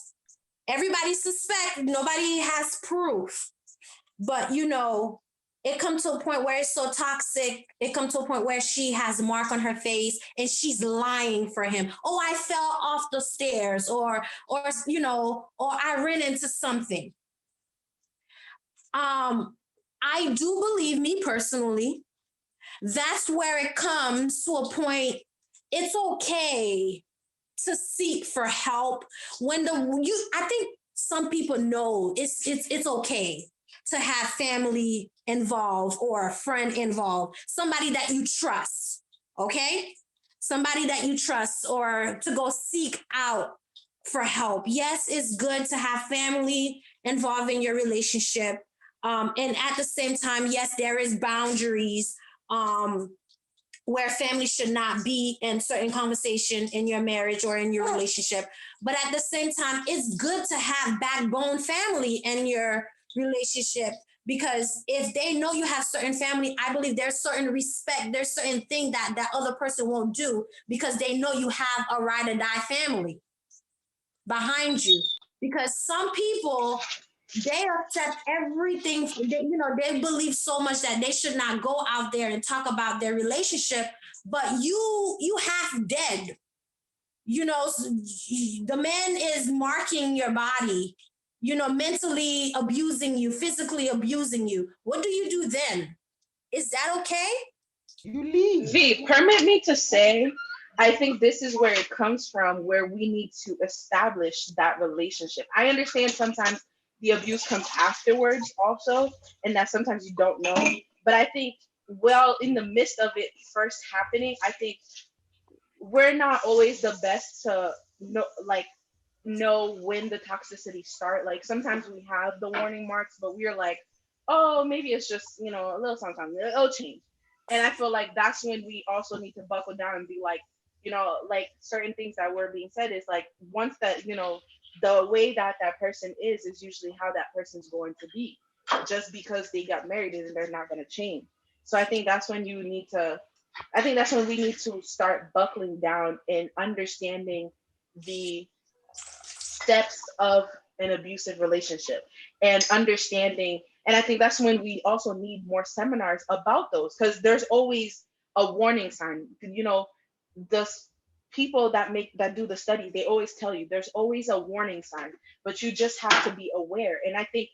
Everybody suspects, nobody has proof. But it comes to a point where it's so toxic. It comes to a point where she has a mark on her face and she's lying for him. Oh, I fell off the stairs, or I ran into something. I do believe, me personally, that's where it comes to a point. It's okay to seek for help when I think some people know it's okay to have family involved or a friend involved, somebody that you trust, okay? Somebody that you trust, or to go seek out for help. Yes, it's good to have family involved in your relationship. And at the same time, yes, there is boundaries where family should not be in certain conversation in your marriage or in your relationship. But at the same time, it's good to have backbone family in your relationship, because if they know you have certain family, I believe there's certain respect, there's certain thing that other person won't do, because they know you have a ride or die family behind you. Because some people, they accept everything. They believe so much that they should not go out there and talk about their relationship, but you half dead. The man is marking your body, mentally abusing you, physically abusing you. What do you do then? Is that okay? You leave. V, permit me to say, I think this is where it comes from, where we need to establish that relationship. I understand sometimes the abuse comes afterwards also, and that sometimes you don't know. But I think, in the midst of it first happening, I think we're not always the best to know when the toxicity start. Like sometimes we have the warning marks, but we're like, oh, maybe it's just, a little something, it'll change. And I feel like that's when we also need to buckle down and be like, like certain things that were being said is like, once that, the way that person is usually how that person's going to be. Just because they got married and they're not going to change. So I think that's when we need to start buckling down and understanding the steps of an abusive relationship, and understanding. And I think that's when we also need more seminars about those, because there's always a warning sign. The people that do the study, they always tell you there's always a warning sign, but you just have to be aware. And I think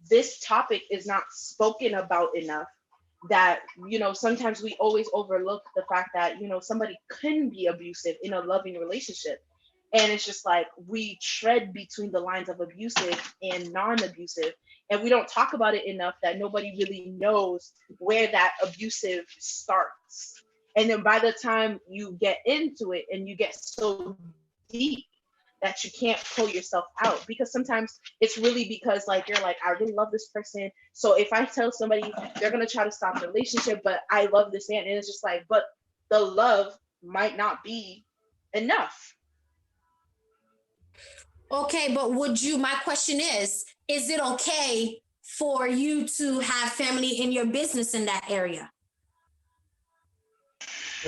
this topic is not spoken about enough, that sometimes we always overlook the fact that somebody can be abusive in a loving relationship. And it's just like we tread between the lines of abusive and non-abusive, and we don't talk about it enough, that nobody really knows where that abusive starts. And then by the time you get into it and you get so deep that you can't pull yourself out, because sometimes it's really because you're like, I really love this person, so if I tell somebody, they're gonna try to stop the relationship, but I love this man. And it's just like, but the love might not be enough. Okay, but my question is it okay for you to have family in your business in that area?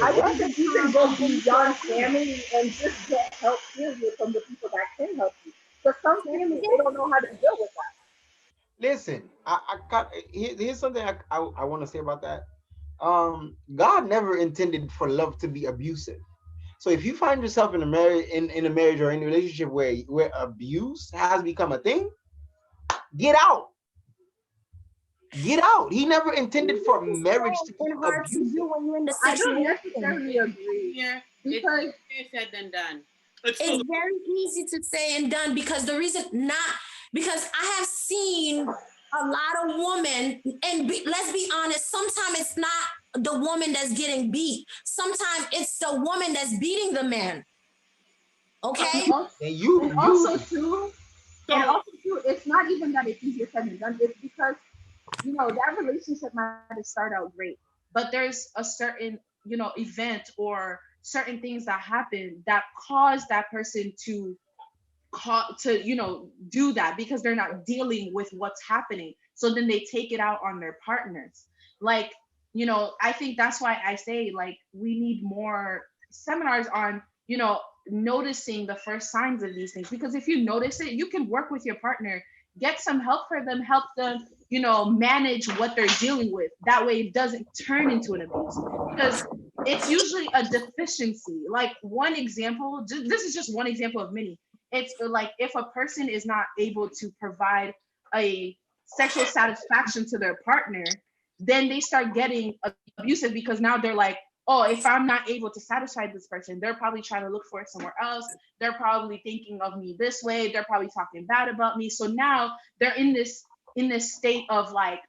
I don't think you can go beyond family and just get help period from the people that can help you. Because some families, they don't know how to deal with that. Listen, here's something I want to say about that. God never intended for love to be abusive. So if you find yourself in a marriage in a marriage or in a relationship where abuse has become a thing, get out. Get out. He never intended for marriage to be And hard to abusive. do when you're in the I don't situation. necessarily agree Here, because it's easier said than done. It's It's still very easy to say and done because the reason not because I have seen a lot of women and let's be honest, sometimes it's not the woman that's getting beat. Sometimes it's the woman that's beating the man. Okay? And and also too, so. it's not even that it's easier said than done. It's because that relationship might start out great, but there's a certain event or certain things that happen that cause that person to do that because they're not dealing with what's happening. So then they take it out on their partners. Like, I think that's why I say like we need more seminars on, noticing the first signs of these things. Because if you notice it, you can work with your partner, get some help for them, help them, manage what they're dealing with. That way it doesn't turn into an abuse. Because it's usually a deficiency. Like one example, this is just one example of many. It's like if a person is not able to provide a sexual satisfaction to their partner, then they start getting abusive because now they're like, oh, if I'm not able to satisfy this person, they're probably trying to look for it somewhere else. They're probably thinking of me this way. They're probably talking bad about me. So now they're in this state of like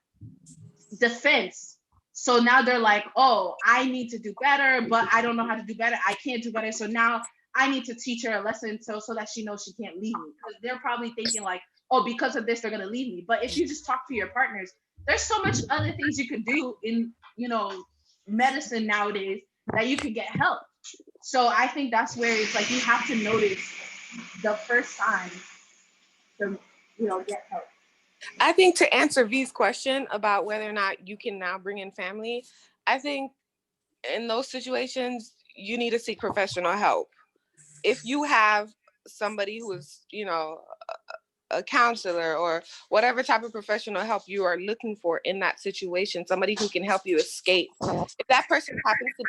defense. So now they're like, oh, I need to do better, but I don't know how to do better. I can't do better. So now I need to teach her a lesson so that she knows she can't leave me. Because they're probably thinking like, oh, because of this, they're gonna leave me. But if you just talk to your partners, there's so much other things you could do in, medicine nowadays that you could get help. So I think that's where it's like you have to notice the first signs to, get help. I think to answer V's question about whether or not you can now bring in family, I think in those situations, you need to seek professional help. If you have somebody who is, a counselor or whatever type of professional help you are looking for in that situation, somebody who can help you escape. If that person happens to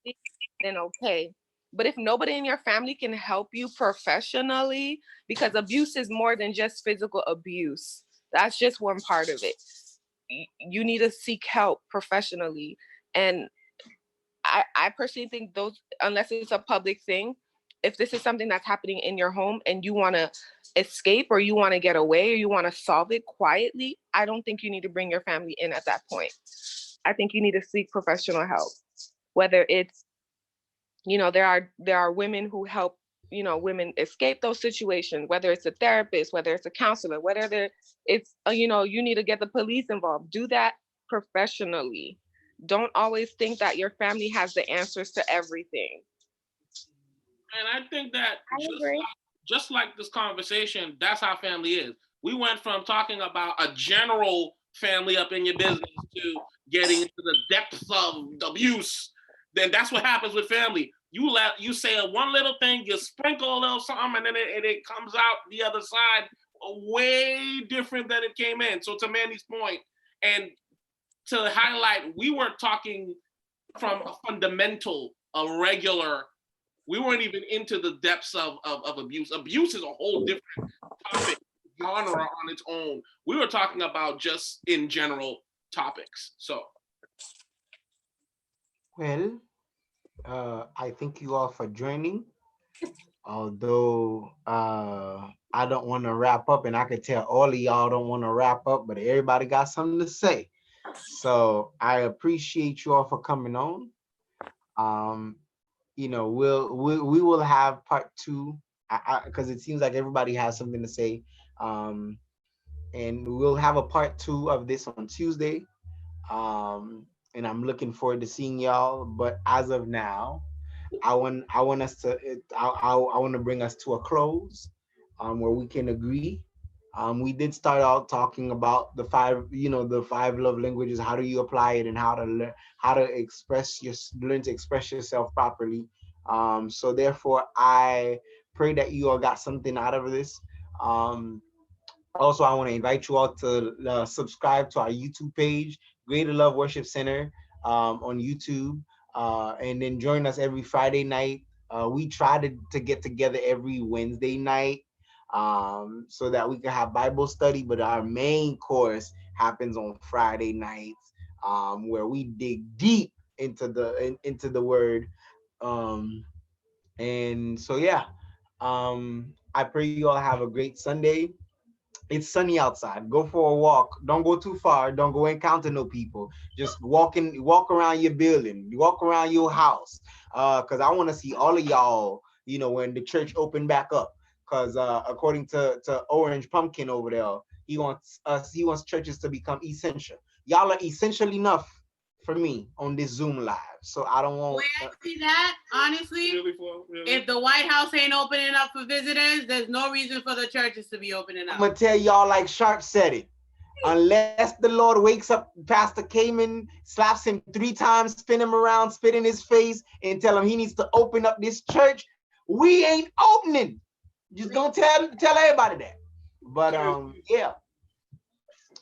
be, then okay. But if nobody in your family can help you professionally, because abuse is more than just physical abuse. That's just one part of it. You need to seek help professionally. And I personally think those, unless it's a public thing, if this is something that's happening in your home and you want to escape or you want to get away or you want to solve it quietly, I don't think you need to bring your family in at that point. I think you need to seek professional help. Whether it's, there are women who help, women escape those situations, whether it's a therapist, whether it's a counselor, whether it's, you need to get the police involved. Do that professionally. Don't always think that your family has the answers to everything. And I think that just like this conversation, that's how family is. We went from talking about a general family up in your business to getting into the depths of abuse. Then that's what happens with family. You say one little thing, you sprinkle a little something, and then it comes out the other side way different than it came in. So to Manny's point, and to highlight, we weren't talking from a fundamental, a regular. We weren't even into the depths of abuse. Abuse is a whole different topic, genre on its own. We were talking about just in general topics. So. Well, I thank you all for joining. Although I don't want to wrap up, and I could tell all of y'all don't want to wrap up, but everybody got something to say. So I appreciate you all for coming on. We will have part two because it seems like everybody has something to say. And we'll have a part two of this on Tuesday. And I'm looking forward to seeing y'all. But as of now, I want to bring us to a close, where we can agree. We did start out talking about the five love languages. How do you apply it, and how to learn how to learn to express yourself properly. So therefore, I pray that you all got something out of this. Also, I want to invite you all to subscribe to our YouTube page, Greater Love Worship Center, on YouTube, and then join us every Friday night. We try to get together every Wednesday night, so that we can have Bible study, but our main course happens on Friday nights, where we dig deep into the word. Um, and so, yeah, I pray you all have a great Sunday. It's sunny outside. Go for a walk. Don't go too far. Don't go encounter no people. Just walk around your building. Walk around your house. Cause I want to see all of y'all, when the church open back up. Cause according to Orange Pumpkin over there, he wants churches to become essential. Y'all are essential enough for me on this Zoom live. So I don't want. Where I see that, honestly, Really? if the White House ain't opening up for visitors, there's no reason for the churches to be opening I'm up. gonna tell y'all like Sharp said it. Unless the Lord wakes up Pastor Cayman, slaps him 3 times, spin him around, spit in his face, and tell him he needs to open up this church, we ain't opening. Just gonna tell everybody that. But yeah.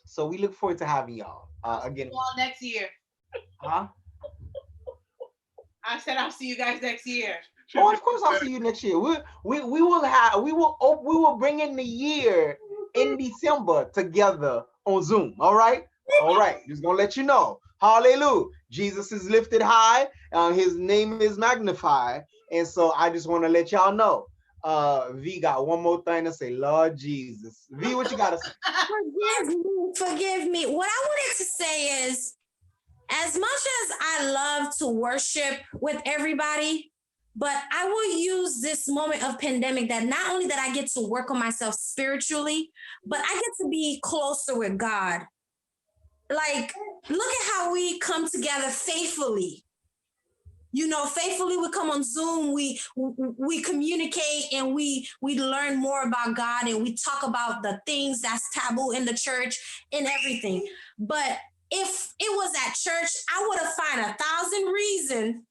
So we look forward to having y'all again. All next year. Huh? I said I'll see you guys next year. Oh, of course I'll see you next year. We will bring in the year in December together on Zoom. All right. Just gonna let you know. Hallelujah. Jesus is lifted high. His name is magnified. And so I just want to let y'all know. V got one more thing to say. Lord Jesus. V, what you gotta say? Forgive me. What I wanted to say is, as much as I love to worship with everybody, but I will use this moment of pandemic that not only that I get to work on myself spiritually, but I get to be closer with God. Like, look at how we come together faithfully. Faithfully we come on Zoom, we communicate, and we learn more about God, and we talk about the things that's taboo in the church and everything. But if it was at church, I would have found 1,000 reasons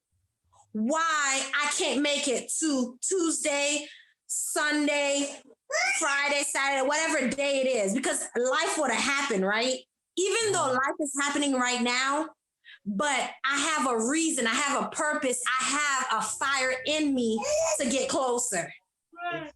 why I can't make it to Tuesday, Sunday, Friday, Saturday, whatever day it is, because life would have happened, right? Even though life is happening right now, but I have a reason, I have a purpose, I have a fire in me to get closer.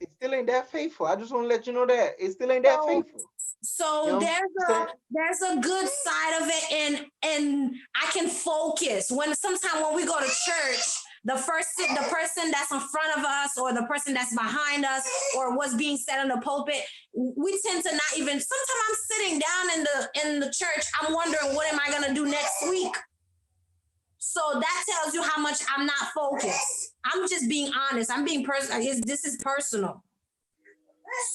It still ain't that faithful. I just want to let you know that it still ain't that faithful. So there's a good side of it, and I can focus sometimes when we go to church. The person that's in front of us, or the person that's behind us, or what's being said in the pulpit, we tend to not even. Sometimes I'm sitting down in the church. I'm wondering, what am I gonna do next week? So that tells you how much I'm not focused. I'm just being honest. I'm being personal. This is personal.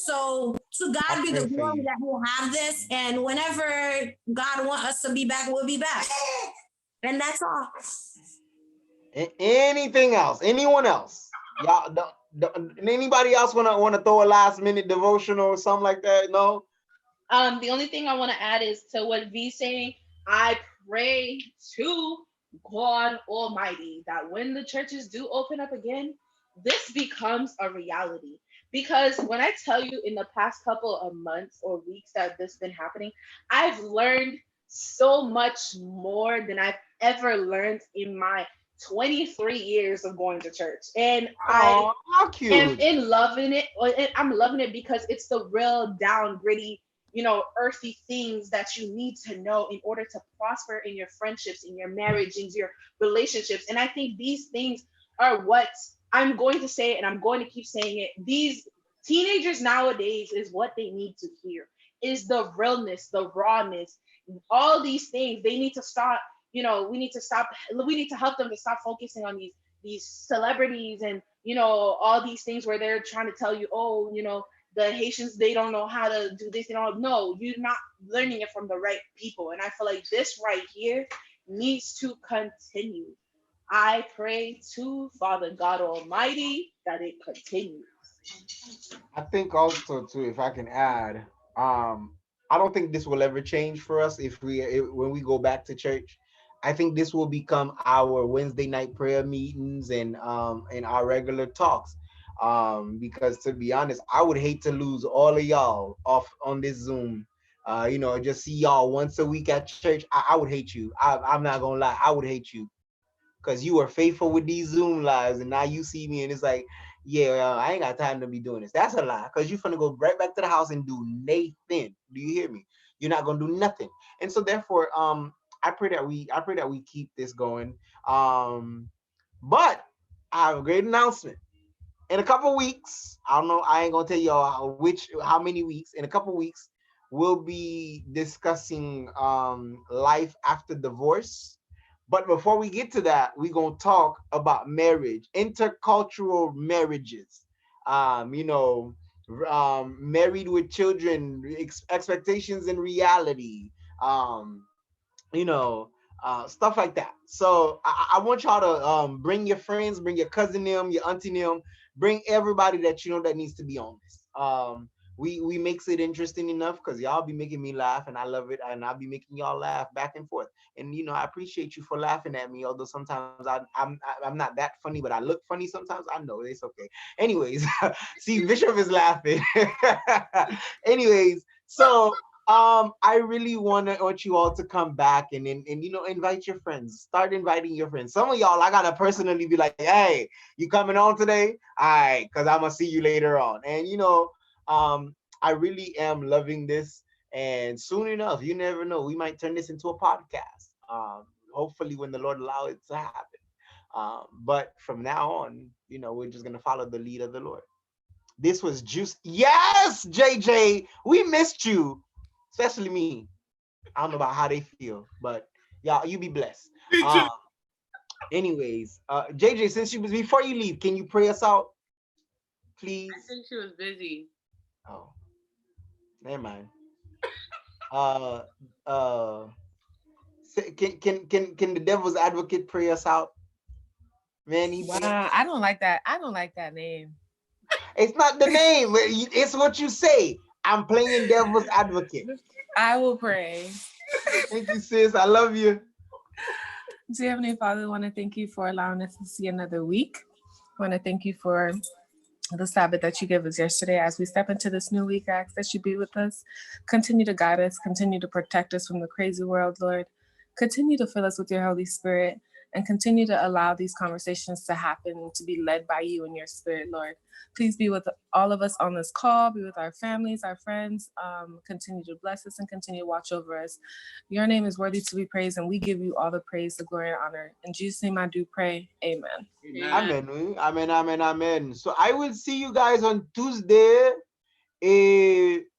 So to God be the glory that we'll have this, and whenever God wants us to be back, we'll be back. And that's all. Anything else? Anyone else? Y'all, anybody else wanna throw a last minute devotional or something like that? No. The only thing I want to add is to what V's saying. I pray to God Almighty that when the churches do open up again, this becomes a reality. Because when I tell you, in the past couple of months or weeks that this has been happening, I've learned so much more than I've ever learned in my 23 years of going to church. And how cute. am in loving it. I'm loving it because it's the real down gritty, earthy things that you need to know in order to prosper in your friendships, in your marriage, in your relationships. And I think these things are what I'm going to say, and I'm going to keep saying it. These teenagers nowadays is what they need to hear, is the realness, the rawness, all these things. They need to stop, we need to help them to stop focusing on these celebrities and, all these things where they're trying to tell you, the Haitians, they don't know how to do this. They don't know. You're not learning it from the right people. And I feel like this right here needs to continue. I pray to Father God Almighty that it continues. I think also too, if I can add, I don't think this will ever change for us when we go back to church. I think this will become our Wednesday night prayer meetings and our regular talks. Because to be honest, I would hate to lose all of y'all off on this Zoom. Just see y'all once a week at church. I would hate you. I'm not gonna lie, I would hate you because you were faithful with these Zoom lives, and now you see me and it's like, yeah, I ain't got time to be doing this. That's a lie, because you finna go right back to the house and do Nathan. Do you hear me? You're not gonna do nothing. And so therefore, I pray that we keep this going. But I have a great announcement. In a couple weeks, I don't know, I ain't gonna tell y'all how many weeks. In a couple weeks, we'll be discussing life after divorce. But before we get to that, we're gonna talk about marriage, intercultural marriages. Married with children, expectations and reality. Um, Stuff like that. So I want y'all to bring your friends, bring your cousin them, your auntie them, bring everybody that you know that needs to be on this. We makes it interesting enough because y'all be making me laugh and I love it, and I'll be making y'all laugh back and forth. And I appreciate you for laughing at me, although sometimes I'm not that funny, but I look funny sometimes. I know it's okay. Anyways, see, Bishop is laughing. Anyways, so I really want you all to come back and invite your friends. Start inviting your friends. Some of y'all I gotta personally be like, hey, you coming on today? All right, because I'm gonna see you later on. And I really am loving this. And soon enough, you never know, we might turn this into a podcast. Hopefully when the Lord allow it to happen. But from now on, we're just gonna follow the lead of the Lord. This was Juice. Yes, JJ, we missed you. Especially me. I don't know about how they feel, but y'all, you be blessed. Anyways, JJ, before you leave, can you pray us out, please? I think she was busy. Oh, never mind. Can the devil's advocate pray us out? Man, wow, I don't like that. I don't like that name. It's not the name. It's what you say. I'm playing devil's advocate. I will pray. Thank you, sis. I love you. Dear Heavenly Father, I want to thank you for allowing us to see another week. I want to thank you for the Sabbath that you gave us yesterday. As we step into this new week, I ask that you be with us. Continue to guide us. Continue to protect us from the crazy world, Lord. Continue to fill us with your Holy Spirit and continue to allow these conversations to happen, to be led by you and your Spirit, Lord. Please be with all of us on this call, be with our families, our friends, continue to bless us and continue to watch over us. Your name is worthy to be praised, and we give you all the praise, the glory, and honor. In Jesus' name I do pray, amen. Amen. Amen, amen, amen. So I will see you guys on Tuesday.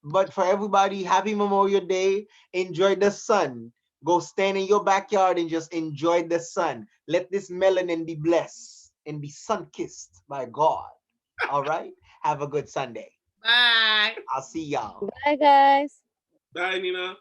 But for everybody, happy Memorial Day. Enjoy the sun. Go stand in your backyard and just enjoy the sun. Let this melanin be blessed and be sun-kissed by God. All right? Have a good Sunday. Bye. I'll see y'all. Bye, guys. Bye, Nina.